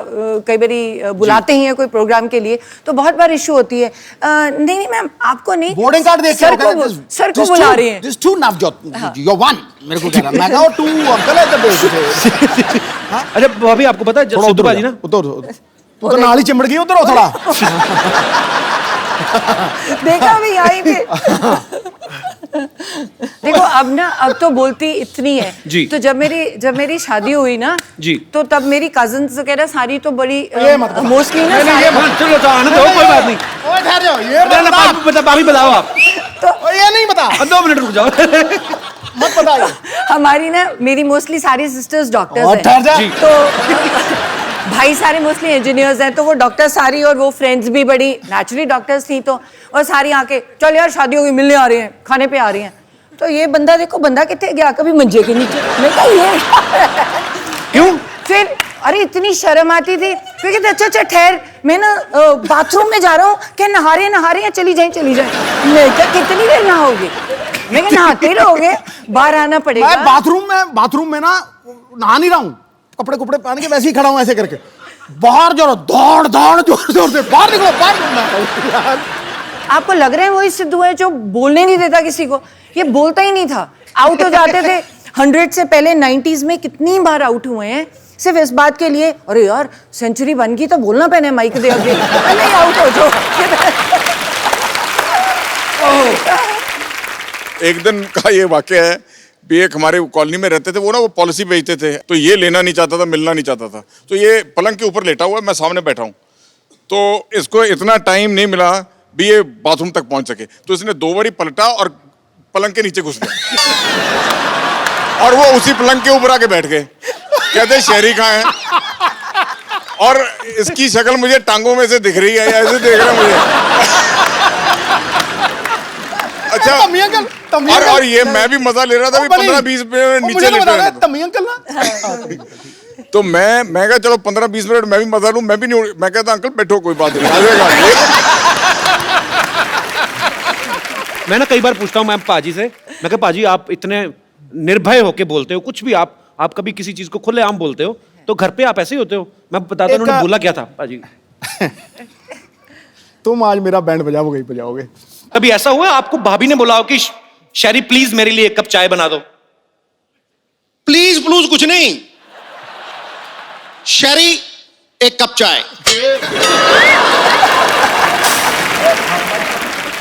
कई बार बुलाते ही हैं कोई प्रोग्राम के लिए, तो बहुत बार इशू होती है। नहीं मैम, आपको नहीं, बोर्डिंग कार्ड देख सर को बुला रहे हैं। This to Navjot, you won, मेरे को कह रहा, मैं कहा 2 अंकल है इधर। अच्छा भाभी, आपको पता है सिद्धू पाजी ना, उधर तो नाली चिमड़ गई, उधर हो थोड़ा। देखा भी यहीं पे। देखो अब तो बोलती इतनी है जी। तो जब मेरी शादी हुई ना जी। तो तब मेरी कजिन्स वगैरह सारी तो बड़ी मोस्टली ना नहीं, ये मत चलो, तो आने दो, कोई बात नहीं। ओए ठहर जाओ, ये मत ना, बता। भाभी बताओ आप। ओए, ये नहीं बता, 2 मिनट रुक जाओ। मत बता ये। हमारी ना मेरी मोस्टली सारी सिस्टर्स डॉक्टर्स और ठहर जा। हैं तो भाई सारे मोस्टली इंजीनियर्स हैं तो वो डॉक्टर सारी और वो फ्रेंड्स भी बड़ी नेचुरली डॉक्टर्स थी तो और सारी आके चल यार शादी होगी मिलने आ रही हैं खाने पे आ रही हैं तो ये बंदा देखो बंदा कितने गया कभी मंजे के नीचे मैं कहा ये क्यों? फिर अरे इतनी शर्म आती थी फिर कहते अच्छा ठहर मैं ना बाथरूम में जा रहा हूँ क्या नहा रहे हैं चली जाए मैं क्या कितनी देर नहाओगे मैं क्या नहाते रहोगे बाहर आना पड़ेगा मैं बाथरूम में ना नहा नहीं रहा हूँ कपड़े पहन के वैसे ही खड़ा हूँ ऐसे करके बाहर जो दौड़ जोर से बाहर निकलो यार आपको लग रहा है वही सिद्धू है जो बोलने नहीं देता किसी को ये बोलता ही नहीं था आउट हो जाते थे 100 से पहले 90s में कितनी बार आउट हुए हैं सिर्फ इस बात के लिए अरे यार सेंचुरी बन गई तो बोलना पहने माइक दे आगे नहीं आउट हो जाओ एक दिन का ये वाकया है भी एक हमारे कॉलोनी में रहते थे वो पॉलिसी बेचते थे तो ये लेना नहीं चाहता था मिलना नहीं चाहता था तो ये पलंग के ऊपर लेटा हुआ है मैं सामने बैठा हूँ तो इसको इतना टाइम नहीं मिला भी ये बाथरूम तक पहुंच सके तो इसने 2 बारी पलटा और पलंग के नीचे घुस गया और वो उसी पलंग के ऊपर आके बैठ गए कहते शहरी कहाँ है और इसकी शक्ल मुझे टांगों में से दिख रही है ऐसे देख रहा है मुझे अच्छा और ये मैं भी मजा ले रहा था 15-20 मिनट नीचे अंकल ना तो मैं कहा चलो 15-20 मिनट मैं भी मजा लूं मैं भी नहीं मैं कहता अंकल बैठो कोई बात नहीं मैं ना कई बार पूछता हूँ मैं पाजी से मैं कहा पाजी आप इतने निर्भय होके बोलते हो कुछ भी आप कभी किसी चीज को खुलेआम बोलते हो तो घर पे आप ऐसे ही होते हो मैं बताता हूँ उन्होंने बोला क्या था पाजी तुम आज मेरा बैंड बजाओगे कभी ऐसा हुआ आपको भाभी ने बोला हो कि शैरी प्लीज मेरे लिए 1 कप चाय बना दो प्लीज कुछ नहीं शैरी 1 कप चाय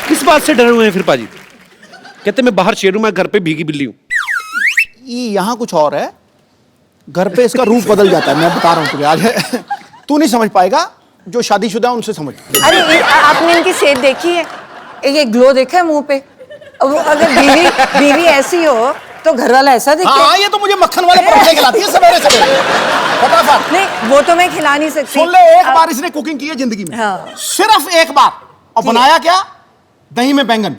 किस बात से डरे हुए हैं फिर पाजी कहते मैं बाहर शेर हूं मैं घर पे भीगी बिल्ली हूं यहाँ कुछ और है घर पे इसका रूप बदल जाता है मैं बता रहा हूँ तुझे आज तू नहीं समझ पाएगा जो शादीशुदा उनसे समझ अरे आपने इनकी सेहत देखी है ये ग्लो देखा है मुंह पे अगर बीवी ऐसी हो तो घर वाला ऐसा दिखे हाँ ये तो मुझे मक्खन वाले पराठे खिलाती है सवेरे फटाफट नहीं वो तो मैं खिला नहीं सकती सुन ले एक बार इसने कुकिंग की है जिंदगी में हाँ। सिर्फ एक बार और बनाया क्या दही में बैंगन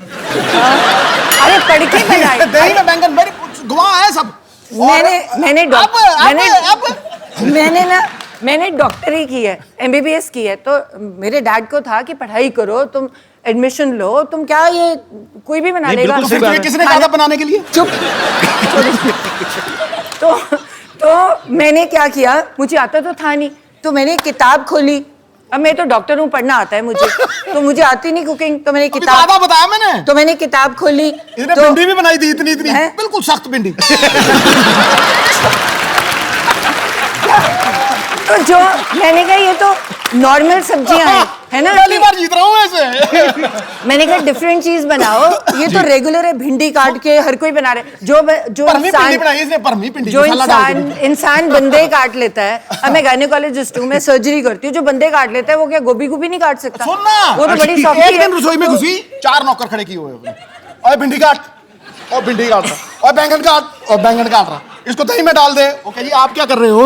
अरे पढ़ के बनाया दही में बैंगन मेरी गवाह है सब मैंने डॉक्टरी की है MBBS की है तो मेरे डैड को था कि पढ़ाई करो तुम एडमिशन लो तुम क्या ये कोई भी बना लेगा किसने कहा था बनाने के लिए चुप तो मैंने क्या किया मुझे आता तो था नहीं तो मैंने किताब खोली अब मैं तो डॉक्टर हूँ पढ़ना आता है मुझे तो मुझे आती नहीं कुकिंग तो मैंने किताब बताया मैंने तो मैंने किताब खोली इसने भिंडी भी बनाई थी इतनी बिल्कुल सख्त भिंडी तो जो मैंने कहा ये तो नॉर्मल सब्जियां हैं है ना पहली बार जीत रहा हूँ ऐसे मैंने कहा डिफरेंट चीज बनाओ ये तो रेगुलर है भिंडी काट के हर कोई बना रहे जो इंसान बंदे काट लेता है अब मैं गायनेकोलॉजिस्ट हूँ मैं सर्जरी करती हूँ जो बंदे काट लेता है वो क्या गोभी नहीं काट सकता वो तो बड़ी एक दिन रसोई में घुसी 4 नौकर खड़े किए हुए और भिंडी काट और भिंडी काट रहा और बैंगन काट और बैंगन काट रहा इसको दही में डाल दे वो कह जी आप क्या कर रहे हो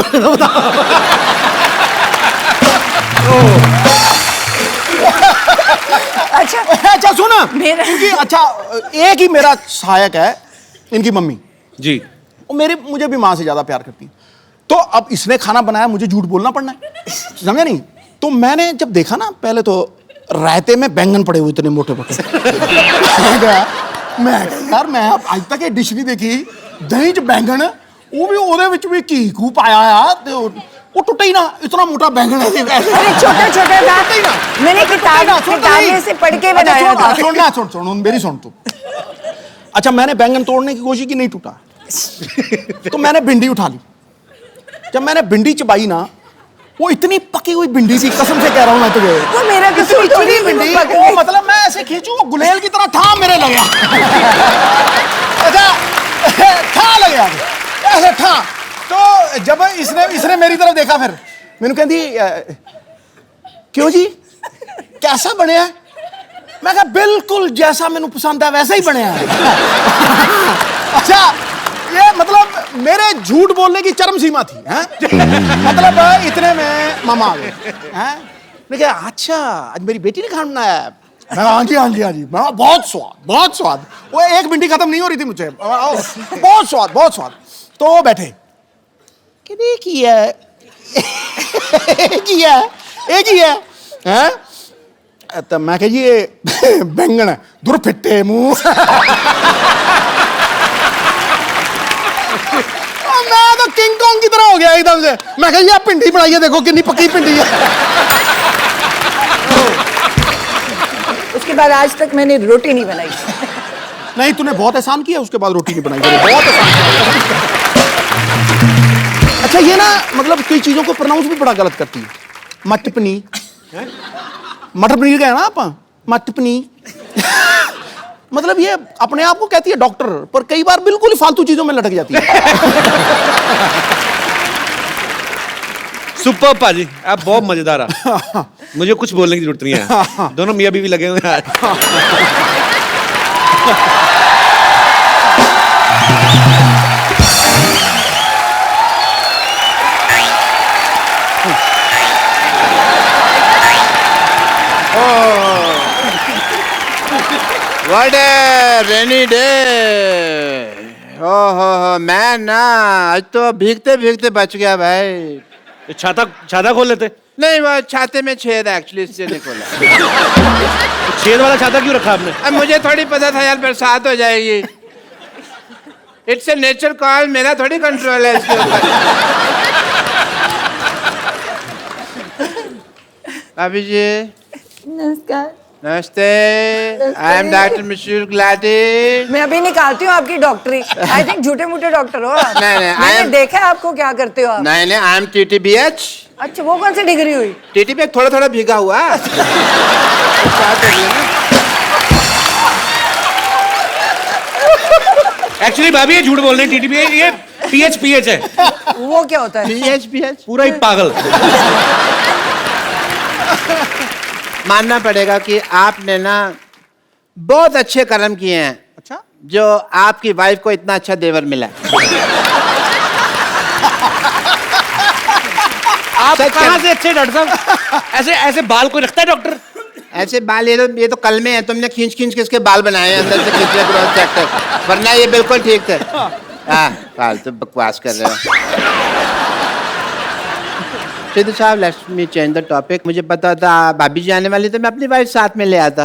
अच्छा सुना इनकी अच्छा एक ही मेरा सहायक है इनकी मम्मी जी वो मुझे भी माँ से ज्यादा प्यार करती है तो अब इसने खाना बनाया मुझे झूठ बोलना पड़ना है समझा नहीं तो मैंने जब देखा ना पहले तो रायते में बैंगन पड़े हुए इतने मोटे मैं यार मैं आज तक ये डिश नहीं देखी दही च बैंगन वो भी ਉਹਦੇ ਵਿੱਚ ਵੀ ਘੀ ਕੂ ਪਾਇਆ ਆ ਤੇ ਉਹ ਟੁੱਟਾ ਹੀ ਨਾ इतना मोटा बैंगन है अरे छोटा था मैंने किताब में से पढ़ के बनाया था सुन मेरी सुन तू अच्छा मैंने बैंगन तोड़ने की कोशिश की नहीं टूटा तो मैंने भिंडी उठा ली जब मैंने भिंडी चबाई ना वो इतनी पकी हुई भिंडी थी, कसम से कह रहा हूँ मैं तुझे। वो मेरा कसूर इतनी थोड़ी है कि भिंडी, वो पक वो गई। मतलब मैं ऐसे खींचू, वो गुलेल की तरह था मेरे लगे। अच्छा, था लगे यार, ऐसे था। तो जब इसने मेरी तरफ देखा, फिर मैंने कहती क्यों जी, कैसा बने है? मैं कहा बिल्कुल जैसा मैंने पसंद है वैसा ही बने है। अच्छा, ये मतलब मेरे झूठ बोलने की चरम सीमा थी, हैं? मतलब इतने में मामा आ गए, हैं? मैं कहा अच्छा, आज मेरी बेटी ने खाना बनाया है? मैं कहा, हाँ जी हाँ जी हाँ जी। मैं कहा, बहुत स्वाद, बहुत स्वाद। वो एक भिंडी खत्म नहीं हो रही थी मुझे। बहुत स्वाद, बहुत स्वाद। तो वो बैठे, कितनी की है? एक ही है, एक ही है, हैं? तो मैं कह ये बैंगन है। दूर फिट्टे मुंह। मैं तो किंग कॉन्ग की तरह हो गया एकदम से। मैं कह ये भिंडी बनाई है, देखो कितनी पक्की भिंडी है। उसके बाद आज तक मैंने रोटी नहीं बनाई। नहीं, तूने बहुत एहसान किया, उसके बाद रोटी नहीं बनाई। बहुत एहसान किया। अच्छा, ये ना मतलब कई चीजों को प्रोनाउंस भी बड़ा गलत करती है। मटर पनीर, मटर पनीर का है ना आप, मटर पनीर। मतलब ये अपने आप को कहती है डॉक्टर, पर कई बार बिल्कुल ही फालतू चीजों में लटक जाती है। सुपर पाजी, आप बहुत मजेदार आप। मुझे कुछ बोलने की जरूरत नहीं है। दोनों मियां बीवी लगे हुए हैं। What a rainy day! हो, मैं ना आज तो भीगते भीगते बच गया भाई। छाता छाता खोल लेते। नहीं, वो छाते में छेद है एक्चुअली, इससे नहीं खोला। छेद वाला छाता क्यों रखा आपने? अब मुझे थोड़ी पता था यार बरसात हो जाएगी। इट्स ए नेचर कॉल, मेरा थोड़ी कंट्रोल है इसके ऊपर। अभी जी नमस्कार। नमस्ते, आई एम डॉक्टर मिशूर गुलाटी। मैं अभी निकालती हूँ आपकी डॉक्टरी। आई थिंक झूठे मूठे डॉक्टर हो आप। नहीं, नहीं, मैंने I am- देखा है आपको क्या करते हो आप। नहीं नहीं, आई एम TTBH। अच्छा, वो कौन सी डिग्री हुई? TTBH थोड़ा थोड़ा भीगा हुआ। एक्चुअली भाभी ये झूठ बोल रहे हैं। टीटीपी ये PH है। वो क्या होता है? PH पूरा ही पागल। मानना पड़ेगा कि आपने ना बहुत अच्छे कर्म किए हैं। अच्छा, जो आपकी वाइफ को इतना अच्छा देवर मिला। आप कहाँ से अच्छे डॉक्टर साहब? ऐसे ऐसे बाल कोई रखता है डॉक्टर? ऐसे बाल ये तो कल में है, तुमने खींच खींच के इसके बाल बनाए हैं अंदर से, खींच लिया ग्रोथ सेक्टर, वरना ये बिल्कुल ठीक थे। हाँ, फालतू बकवास कर रहे हो। सिद्धू साहब, let's me change the topic. मुझे पता था भाभी जी आने वाली, तो मैं अपनी वाइफ साथ में ले आता।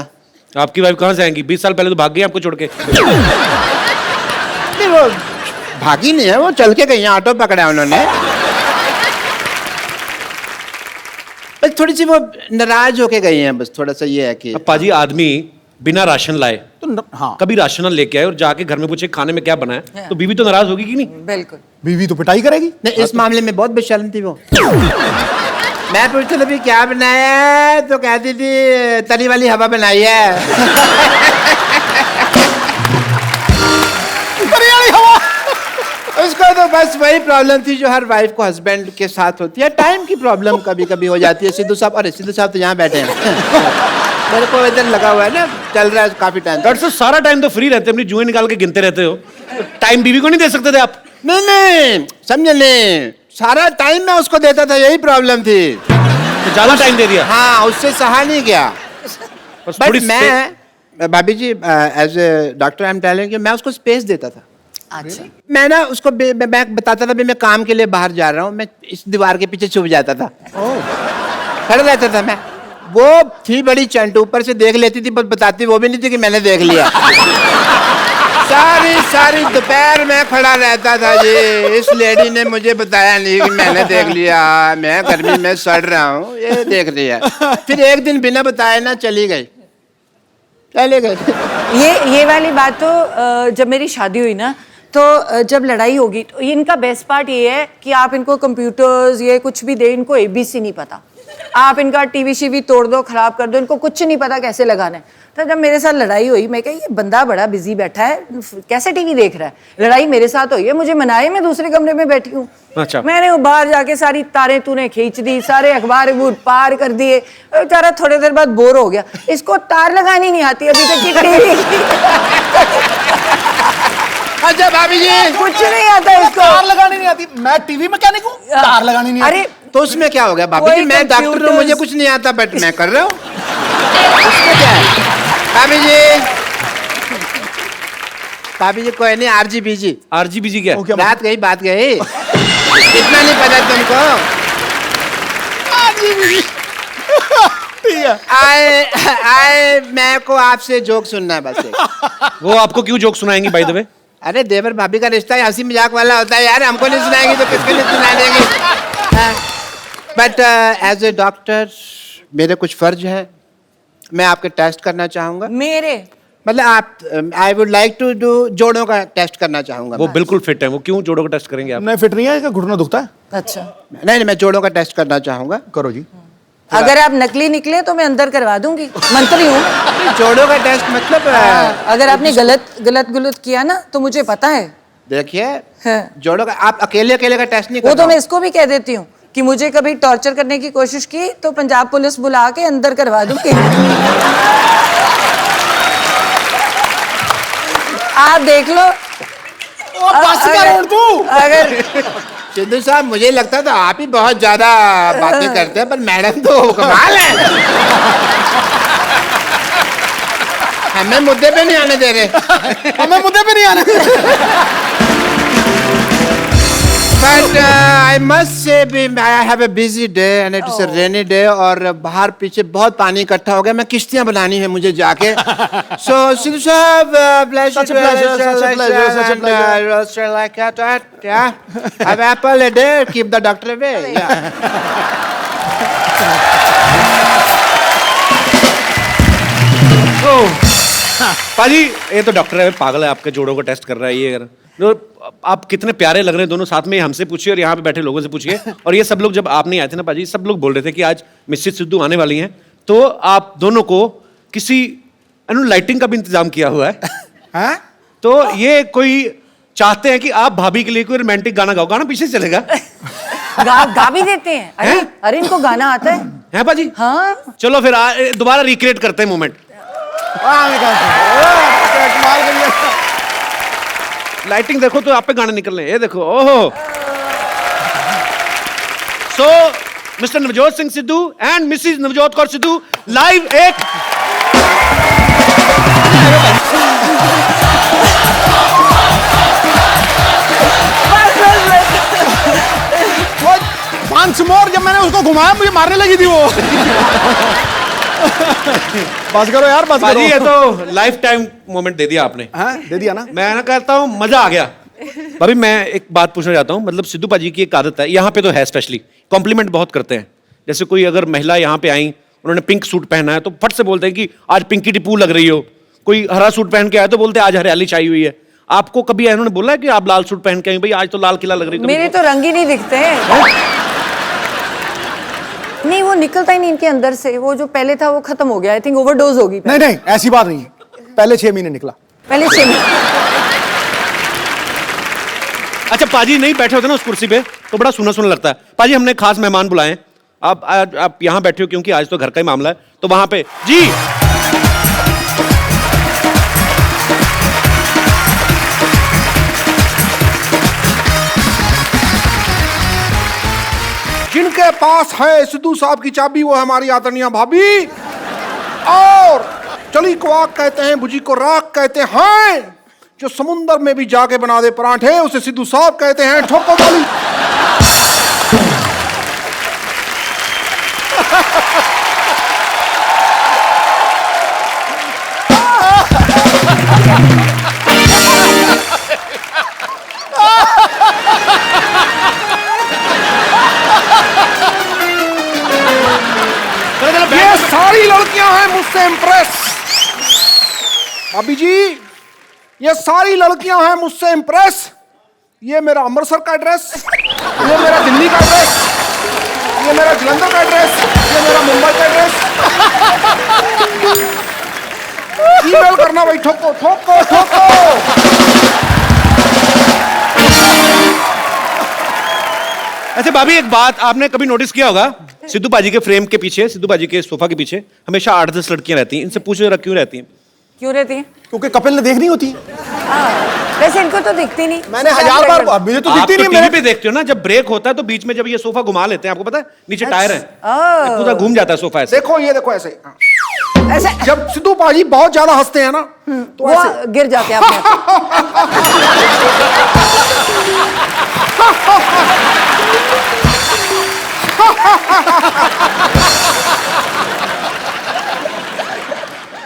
आपकी वाइफ कहाँ से आएंगी? 20 साल पहले तो भाग गई आपको छोड़ के। नहीं, वो भागी नहीं है, वो चल के गई हैं, ऑटो पकड़ा है उन्होंने। बस थोड़ी सी वो नाराज होके गई हैं, बस थोड़ा सा ये है कि पाजी आदमी बिना राशन लाए तो हाँ, कभी राशन ना लेके आए और जाके घर में पूछे खाने में क्या बना है, तो बीवी तो नाराज होगी कि नहीं? बिल्कुल। बीवी तो पिटाई करेगी। नहीं, इस मामले में बहुत बेशर्म थी वो। मैं पूछता था भी क्या बनाया है, तो कहती थी तली वाली हवा बनाई है। तली वाली हवा। उसको तो बस वही प्रॉब्लम थी जो हर वाइफ को हस्बैंड के साथ होती है, टाइम की प्रॉब्लम कभी कभी हो जाती है। सिद्धू साहब, अरे सिद्धू साहब तो यहाँ बैठे हैं। मेरे को इधर लगा हुआ है ना, चल रहा है काफी टाइम। डॉक्टर साहब सारा टाइम तो फ्री रहते, अपनी जुएं निकाल के गिनते रहते हो, टाइम बीवी को नहीं दे सकते थे आप? नहीं नहीं, समझ ले, सारा टाइम मैं उसको देता था, यही प्रॉब्लम थी। तो ज्यादा टाइम दे दिया? हाँ, उससे सहा नहीं गया। बस बट थोड़ी मैं भाभी जी, as a doctor I am telling you, मैं उसको स्पेस देता था। अच्छा, मैं ना उसको मैं बताता था भी मैं काम के लिए बाहर जा रहा हूँ, मैं इस दीवार के पीछे छुप जाता था, खड़ा रहता था मैं। वो थी बड़ी चंट, ऊपर से देख लेती थी, पर बताती वो भी नहीं थी कि मैंने देख लिया। सारी दोपहर में खड़ा रहता था जी, इस लेडी ने मुझे बताया नहीं कि मैंने देख लिया, मैं गर्मी में सड़ रहा हूँ, ये देख लिया। फिर एक दिन बिना बताए ना चली गई। ये वाली बात तो जब मेरी शादी हुई ना, तो जब लड़ाई होगी तो इनका बेस्ट पार्ट ये है कि आप इनको कंप्यूटर्स ये कुछ भी दे, इनको एबीसी नहीं पता। आप इनका टीवी शीवी तोड़ दो, खराब कर दो, इनको कुछ नहीं पता कैसे लगाना है। तो जब मेरे साथ लड़ाई हुई, मैं कहा ये बंदा बड़ा बिजी बैठा है, कैसे टीवी देख रहा है। लड़ाई मेरे साथ हुई है, मुझे मनाए, मैं दूसरे कमरे में बैठी हूँ। अच्छा। मैंने बाहर जाके सारी तारें तूने खींच दी, सारे अखबार पार कर दिए। बेचारा थोड़ी देर बाद बोर हो गया, इसको तार लगानी नहीं आती अभी तक की टीवी। अच्छा भाभी जी, कुछ नहीं आता इसको, तार लगानी नहीं आती। मैं टीवी मैकेनिक हूँ, तार लगानी नहीं आती। अरे तो उसमें क्या हो गया भाभी जी? मैं डॉक्टर हूँ, मुझे कुछ नहीं आता, बट मैं कर रहा हूँ। उसमें क्या है भाभी जी? भाभी जी कोई नहीं, आरजीबीजी। आरजीबीजी क्या है? बात गई इतना नहीं पता तुमको? आए मैं को आपसे जोक सुनना है बस एक। वो आपको क्यों जोक सुनाएंगी बाय द वे? अरे देवर भाभी का रिश्ता हंसी मजाक वाला होता है यार, हमको नहीं सुनाएंगी तो किसके लिए सुना देंगे? बट एज ए डॉक्टर मेरे कुछ फर्ज है, मैं आपके टेस्ट करना चाहूंगा। मेरे मतलब आप I would like to do जोड़ों का टेस्ट करना चाहूंगा। वो बिल्कुल फिट है, वो क्यों जोड़ों का टेस्ट करेंगे आप? नहीं फिट नहीं है, घुटना दुखता है। अच्छा, नहीं मैं जोड़ों का टेस्ट करना चाहूंगा। करो जी। अगर आप नकली निकले तो मैं अंदर करवा दूंगी, मंत्री हूँ। जोड़ों का टेस्ट मतलब अगर आपने गलत किया ना तो मुझे पता है। देखिए हाँ। जोड़ों का आप अकेले का टेस्ट नहीं वो करना। तो मैं इसको भी कह देती हूँ कि मुझे कभी टॉर्चर करने की कोशिश की तो पंजाब पुलिस बुला के अंदर करवा दूंगी। आप देख लो। अगर सिद्धू साहब मुझे लगता था आप ही बहुत ज्यादा बातें करते हैं, पर मैडम तो कमाल है। हमें मुद्दे पे नहीं आने दे रहे। हमें मुद्दे पे नहीं आने। But I must say I have a busy day and it is a rainy day और बाहर पीछे बहुत पानी इकट्ठा हो गया, मैं किश्तियां बनानी है मुझे जाके। So सिद्धू साहब Such a pleasure, such a pleasure, such a pleasure. roaster like that, yeah. Have apple a day, keep the doctor away. Yeah. पाजी ये तो डॉक्टर है, पागल है, आपके जोड़ों का टेस्ट कर रहा है ये। आप कितने प्यारे लग रहे हैं दोनों साथ में, हमसे पूछिए और यहाँ पे बैठे लोगों से पूछिए। और ये सब लोग जब आप नहीं आए थे ना पाजी, सब लोग बोल रहे थे कि आज मिसेस सिद्धू आने वाली हैं, तो आप दोनों को किसी लाइटिंग का भी इंतजाम किया हुआ है। हाँ? तो ये कोई चाहते हैं कि आप भाभी के लिए कोई रोमांटिक गाना गाओ, गाना पीछे चलेगा। गा भी देते हैं। अरे इनको गाना आता है पाजी? हाँ। चलो फिर दोबारा रिक्रिएट करते हैं मोमेंट। लाइटिंग देखो तो आप पे गाने निकल रहे हैं, ये देखो। ओहो। So mister Navjot Singh Sidhu and missus Navjot Kaur Sidhu live एक once more, जब मैंने उसको घुमाया मुझे मारने लगी थी वो। बस करो यार, बस करो। ये तो लाइफ टाइम मोमेंट दे दिया आपने। हाँ, दे दिया ना। मैं ना कहता हूँ मजा आ गया। भाभी मैं एक बात पूछना चाहता हूँ, मतलब सिद्धू पाजी की एक आदत है, यहाँ पे तो है स्पेशली, कॉम्प्लीमेंट बहुत करते हैं। जैसे कोई अगर महिला यहाँ पे आई, उन्होंने पिंक सूट पहना है तो फट से बोलते हैं कि आज पिंकी टिप्पू लग रही हो। कोई हरा सूट पहन के आया तो बोलते हैं आज हरियाली छाई हुई है। आपको कभी इन्होंने बोला है कि आप लाल सूट पहन के आई, भाई आज तो लाल किला लग रही है? मेरे तो रंग ही नहीं दिखते। नहीं, वो निकलता ही नहीं इनके अंदर से, वो जो पहले था वो खत्म हो गया। आई थिंक ओवरडोज होगी। नहीं ऐसी बात नहीं है, पहले 6 महीने निकला। पहले 6 महीने। अच्छा पाजी नहीं बैठे होते ना उस कुर्सी पे तो बड़ा सुना सुना लगता है। पाजी हमने खास मेहमान बुलाए हैं, आप यहाँ बैठे हो क्योंकि आज तो घर का ही मामला है, तो वहां पे जी जिनके पास है सिद्धू साहब की चाबी वो हमारी आदरणीय भाभी, और चली को आग कहते हैं, भुजी को राख कहते हैं, जो समुंदर में भी जाके बना दे पराठे उसे सिद्धू साहब कहते हैं। ठोको ताली। ये सारी लड़कियां हैं मुझसे इम्प्रेस। भाभी जी ये सारी लड़कियां हैं मुझसे इंप्रेस। ये मेरा अमृतसर का एड्रेस, ये मेरा दिल्ली का एड्रेस, ये मेरा जलंधर का एड्रेस, ये मेरा मुंबई का एड्रेस। ईमेल करना भाई, ठोको ठोको ठोको। अच्छा भाभी, एक बात आपने कभी नोटिस किया होगा, सिद्धू बाजी के फ्रेम के पीछे, सिद्धू बाजी के सोफा के पीछे हमेशा 8-10 लड़कियां रहती हैं। इनसे पूछो जरा क्यों रहती हैं? क्यों रहती है? क्योंकि कपिल ने देखनी होती है। वैसे इनको तो दिखती नहीं। मैंने 1000 बार, मुझे तो आप दिखती तो नहीं। टीवी पे देखते हो ना, जब ब्रेक होता है तो बीच में जब ये सोफा घुमा लेते हैं, आपको पता है नीचे टायर है, पूरा घूम जाता है सोफा ऐसे। देखो ये देखो ऐसे ऐसे जब सिद्धू पाजी बहुत ज्यादा हंसते हैं ना तो वो ऐसे गिर जाते हैं अपने आप।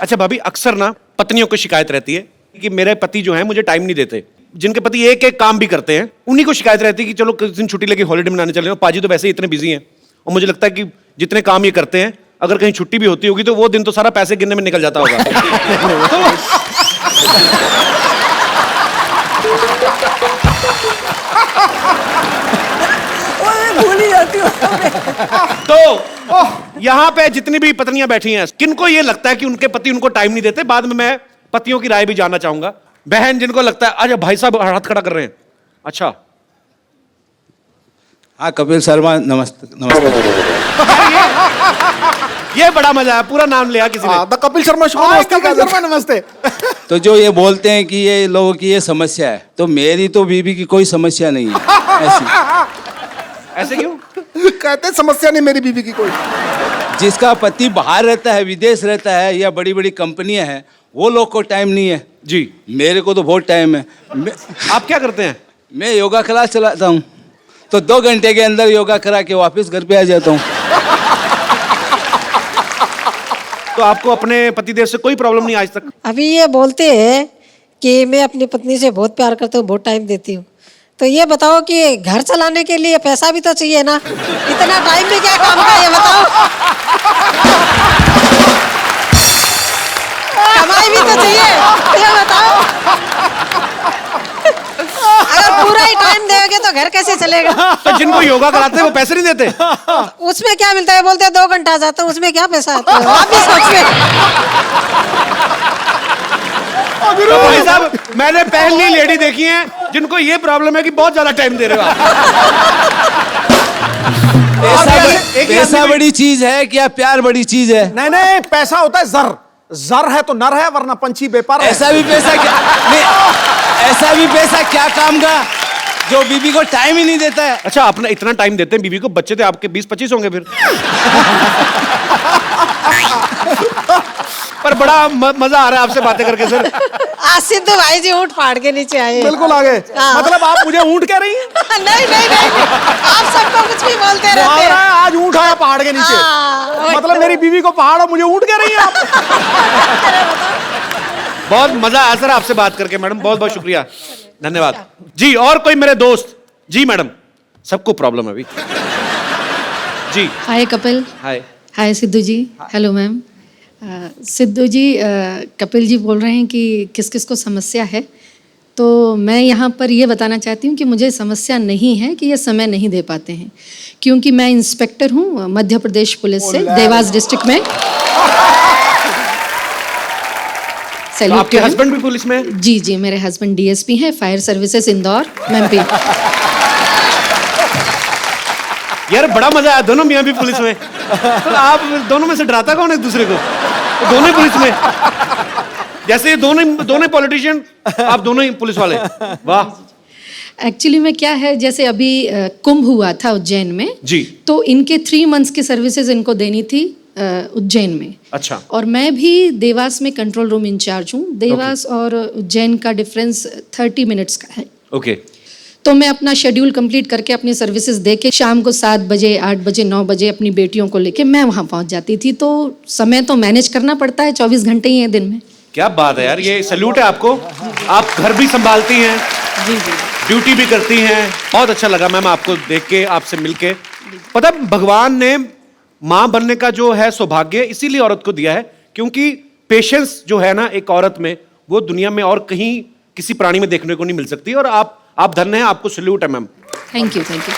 अच्छा भाभी, अक्सर ना पत्नियों को शिकायत रहती है कि मेरे पति जो है मुझे टाइम नहीं देते। जिनके पति एक एक काम भी करते हैं उन्हीं को शिकायत रहती है कि चलो किस दिन छुट्टी लेके हॉलीडे मनाने चले जाओ। पाजी तो वैसे ही इतने बिजी हैं और मुझे लगता है कि जितने काम ये करते हैं, अगर कहीं छुट्टी भी होती होगी तो वो दिन तो सारा पैसे गिनने में निकल जाता होगा। भूल ही जाती हूँ। तो यहाँ पे जितनी भी पत्नियां बैठी हैं, किनको ये लगता है कि उनके पति उनको टाइम नहीं देते? बाद में मैं पतियों की राय भी जानना चाहूंगा। बहन जिनको लगता है, अरे भाई साहब हाथ खड़ा कर रहे हैं। अच्छा हाँ कपिल शर्मा, नमस्ते नमस्ते। ये बड़ा मजा है, पूरा नाम लिया किसी ने। The Kapil Sharma show. नमस्ते कपिल शर्मा, नमस्ते। तो जो ये बोलते हैं कि ये लोगों की ये समस्या है, तो मेरी तो बीबी की कोई समस्या नहीं है ऐसी। ऐसे क्यों? कहते समस्या नहीं मेरी बीवी की कोई। जिसका पति बाहर रहता है, विदेश रहता है या बड़ी बड़ी कंपनियां हैं, वो लोग को टाइम नहीं है जी। मेरे को तो बहुत टाइम है। आप क्या करते हैं? मैं योगा क्लास चलाता हूँ, तो 2 घंटे के अंदर योगा करा के वापस घर पे आ जाता हूँ। तो आपको अपने पतिदेव से कोई प्रॉब्लम नहीं आज तक? अभी ये बोलते हैं कि मैं अपनी पत्नी से बहुत प्यार करता हूँ, बहुत टाइम देती हूँ। तो ये बताओ कि घर चलाने के लिए पैसा भी तो चाहिए ना, इतना टाइम भी क्या काम का, ये बताओ। कमाई भी तो चाहिए, ये बताओ। अगर पूरा ही टाइम देोगे तो घर कैसे चलेगा? तो जिनको योगा कराते हैं वो पैसे नहीं देते? उसमें क्या मिलता है? बोलते हैं 2 घंटा जाता हूँ, उसमें क्या पैसा आता है? आप भी सोचिए। तो भाई साहब, मैंने पहली लेडी देखी है जिनको ये प्रॉब्लम है कि बहुत ज्यादा टाइम दे रहे हो आप। पैसा बड़ी चीज है क्या प्यार बड़ी चीज है? नहीं नहीं, पैसा होता है जर। जर है तो नर है, वरना पंछी बेपार है। ऐसा भी पैसा क्या नहीं, ऐसा भी पैसा क्या काम का जो बीबी को टाइम ही नहीं देता है? अच्छा, अपना इतना टाइम देते हैं बीबी को, बच्चे थे आपके 20-25 होंगे फिर। पर बड़ा मजा आ रहा है आपसे बातें करके सर। आज सिद्धू भाई जी ऊँट फाड़ के नीचे आए। बिल्कुल आगे। हाँ। मतलब आप मुझे ऊँट कह रही हैं? नहीं नहीं नहीं, आप सबको कुछ भी बोलते रहते हैं। आज ऊँट आया पहाड़ के नीचे। हाँ, मतलब मेरी बीवी को पहाड़ और मुझे ऊँट कह रही हैं आप? बहुत मजा आया सर आपसे बात करके मैडम, बहुत बहुत शुक्रिया, धन्यवाद जी। और कोई मेरे दोस्त? जी मैडम, सबको प्रॉब्लम है अभी। जी hi Kapil. Hi Sidhu ji. Hello ma'am. Sidhu ji, Kapil ji बोल रहे हैं कि किस किस को समस्या है, तो मैं यहाँ पर ये बताना चाहती हूँ कि मुझे समस्या नहीं है कि ये समय नहीं दे पाते हैं, क्योंकि मैं इंस्पेक्टर हूँ मध्य प्रदेश पुलिस से, देवास डिस्ट्रिक्ट में। तो आपके हस्बैंड भी पुलिस में? जी जी, मेरे हस्बैंड डीएसपी हैं, फायर सर्विसेज इंदौर एमपी। यार बड़ा मजा आया, दोनों मियाँ भी पुलिस में। तो आप दोनों में से डराता कौन है एक दूसरे को? तो दोनों ही पुलिस में, जैसे ये दोनों पॉलिटिशियन, आप दोनों ही पुलिस वाले। वाह। एक्चुअली में क्या है, जैसे अभी कुंभ हुआ था उज्जैन में जी, तो इनके 3 मंथ्स की सर्विसेज इनको देनी थी उज्जैन में। अच्छा। और मैं भी देवास में कंट्रोल रूम इंचार्ज हूँ। देवास और उज्जैन का डिफरेंस 30 मिनट्स का है। ओके। तो मैं अपना शेड्यूल कंप्लीट करके अपनी सर्विसेज दे के शाम को 7 बजे 8 बजे 9 बजे अपनी बेटियों को लेके मैं वहाँ पहुँच जाती थी। तो समय तो मैनेज करना पड़ता है, 24 घंटे ही है दिन में। क्या बात है यार, ये सैल्यूट है आपको। आप घर भी संभालती हैं, जी जी, ड्यूटी भी करती हैं। बहुत अच्छा लगा मैम आपको देख के, आपसे मिलके। पता भगवान ने माँ बनने का जो है सौभाग्य इसीलिए औरत को दिया है, क्योंकि पेशेंस जो है ना एक औरत में, वो दुनिया में और कहीं किसी प्राणी में देखने को नहीं मिल सकती, और आप धन्य हैं, आपको सल्यूट है ma'am. Thank you, thank you.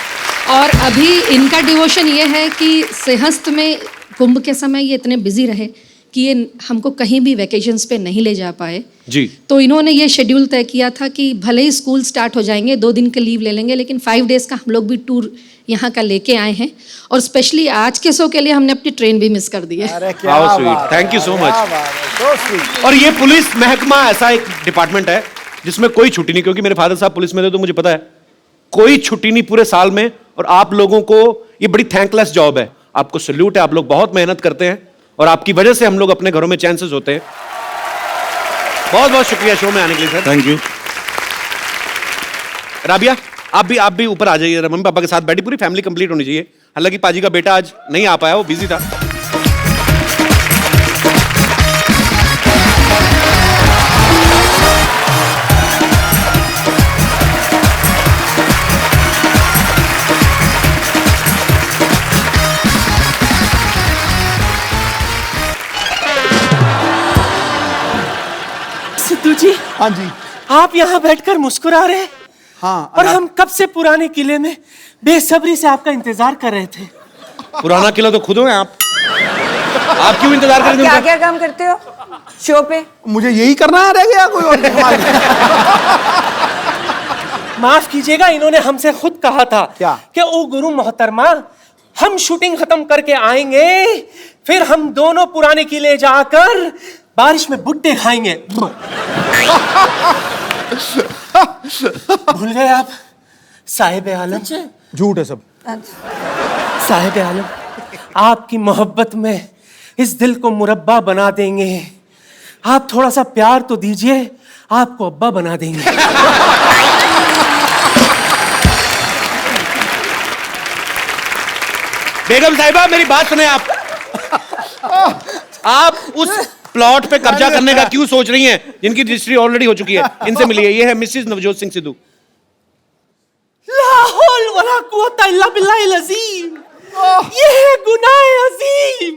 और अभी इनका डिवोशन ये है कि सिंहस्थ में कुंभ के समय ये इतने बिजी रहे कि ये हमको कहीं भी वेकेशंस पे नहीं ले जा पाए जी। तो इन्होंने ये शेड्यूल तय किया था कि भले ही स्कूल स्टार्ट हो जाएंगे, 2 दिन के लीव ले लेंगे, लेकिन 5 डेज का हम लोग भी टूर यहाँ का लेके आए हैं। और स्पेशली आज के शो के लिए हमने अपनी ट्रेन भी मिस कर दी है। How sweet, thank you so much. और ये पुलिस महकमा ऐसा एक डिपार्टमेंट है जिसमें कोई छुट्टी नहीं, क्योंकि मेरे फादर साहब पुलिस में थे तो मुझे पता है कोई छुट्टी नहीं पूरे साल में। और आप लोगों को ये बड़ी थैंकलेस जॉब है, आपको सल्यूट है, आप लोग बहुत मेहनत करते हैं और आपकी वजह से हम लोग अपने घरों में चैन से सोते हैं। बहुत बहुत शुक्रिया शो में आने के लिए सर। Thank you. राबिया आप भी ऊपर आ जाइए, मम्मी पापा के साथ बैठी, पूरी फैमिली कंप्लीट होनी चाहिए। हालांकि पाजी का बेटा आज नहीं आ पाया, वो बिजी था। सिद्धू जी, हाँ जी। आप यहाँ बैठकर मुस्कुरा रहे हैं। हाँ, और हम कब से पुराने किले में बेसब्री से आपका इंतजार कर रहे थे। पुराना किला तो खुद हो आप क्यों इंतजार कर रहे थे? क्या क्या काम करते हो शो पे? मुझे यही करना है, रह गया कोई और? माफ कीजिएगा, इन्होंने हमसे खुद कहा था क्या? कि ओ गुरु मोहतरमा, हम शूटिंग खत्म करके आएंगे, फिर हम दोनों पुराने किले जाकर बारिश में भुट्टे खाएंगे। भूल गए आप साहिब आलम? झूठ है सब। साहिब आलम, आपकी मोहब्बत में इस दिल को मुरब्बा बना देंगे। आप थोड़ा सा प्यार तो दीजिए, आपको अब्बा बना देंगे। बेगम साहिबा मेरी बात सुने आप उस प्लॉट पे कब्जा करने का क्यों सोच रही हैं जिनकी रजिस्ट्री ऑलरेडी हो चुकी है? इनसे मिलिए, ये है मिसेस नवजोत सिंह सिद्धू। ला हौल वला कुव्वता इल्ला बिल्लाहिल अज़ीम। ये है गुनाह अजीम।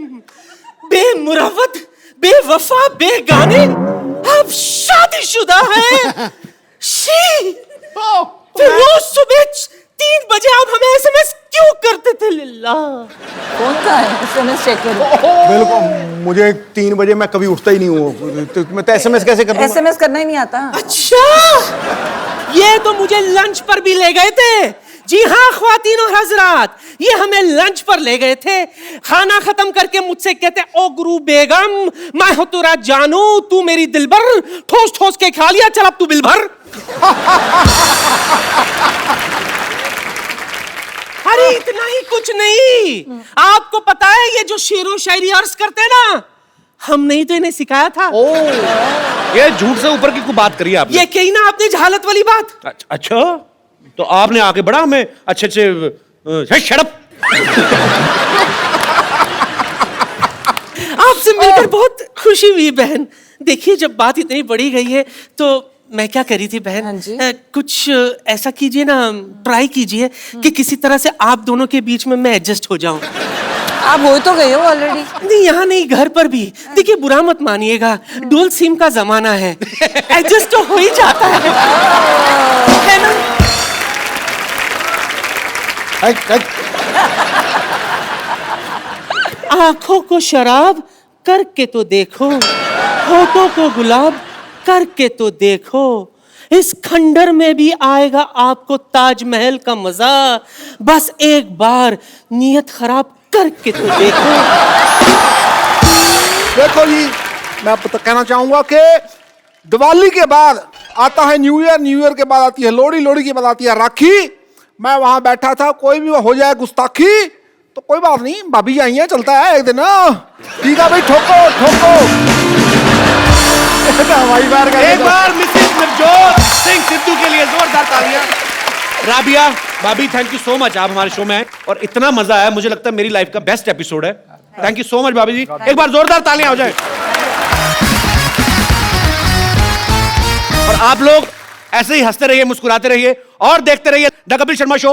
बेमुरवत, बेवफा, बेगाने, आप शादीशुदा हैं। शी, फिर रोज सुबह 3 बजे आप हमें एसएमएस क्यों करते थे? लिल्ला कौन का है एसएमएस चेक करो। बिल्कुल, मुझे 3 बजे मैं कभी उठता ही नहीं हूँ, तो मैं तो एसएमएस कैसे कर दूंगा? एसएमएस करना ही नहीं आता। अच्छा, ये तो मुझे लंच पर भी ले गए थे। जी हाँ ख्वातीन और हजरात, ये हमें लंच पर ले गए थे। खाना खत्म करके मुझसे कहते, ओ गुरु बेगम, मैं हो तेरा जानू, तू मेरी दिलबर, ठोस ठोस के खा लिया, चल अब तू बिल भर। अरे इतना ही कुछ नहीं, आपको पता है ये जो शेरो शायरी अर्ज करते हैं ना, हमने ही तो इन्हें सिखाया था। ये झूठ से ऊपर की कोई बात करी आपने? ये कही ना आपने जहालत वाली बात। अच्छा, तो आपने आके बड़ा हमें अच्छे शड़प। आपसे मिलकर बहुत खुशी हुई बहन। देखिए, जब बात इतनी बड़ी गई है तो मैं क्या करी थी बहन, कुछ ऐसा कीजिए ना, ट्राई कीजिए कि किसी तरह से आप दोनों के बीच में मैं एडजस्ट हो जाऊं। आप हो तो गए हो ऑलरेडी। नहीं, यहाँ नहीं, घर पर भी। देखिए, बुरा मत मानिएगा, डुअल सिम का जमाना है, एडजस्ट तो हो ही जाता है ना? आंखों को शराब करके तो देखो, होठों को गुलाब करके तो देखो, इस खंडर में भी आएगा आपको ताजमहल का मजा। बस एक बार नियत खराब करके तो देखो। देखो जी, मैं आपको तो कहना चाहूंगा कि दिवाली के बाद आता है न्यू ईयर, न्यू ईयर के बाद आती है लोहड़ी, लोहड़ी के बाद आती है राखी। मैं वहां बैठा था, कोई भी हो जाए गुस्ताखी तो कोई बात नहीं, भाभी जी आई हैं, चलता है एक दिन। ठीक है भाई, ठोको ठोको। एक बार मिसेस नवजोत सिंह सिद्धू के लिए जोरदार तालियां। राबिया भाभी, थैंक यू सो मच, आप हमारे शो में आए और इतना मजा आया, मुझे लगता है मेरी लाइफ का बेस्ट एपिसोड है। थैंक यू सो मच भाभी जी, एक बार जोरदार तालियां हो जाए। और आप लोग ऐसे ही हंसते रहिए, मुस्कुराते रहिए और देखते रहिए द कपिल शर्मा शो।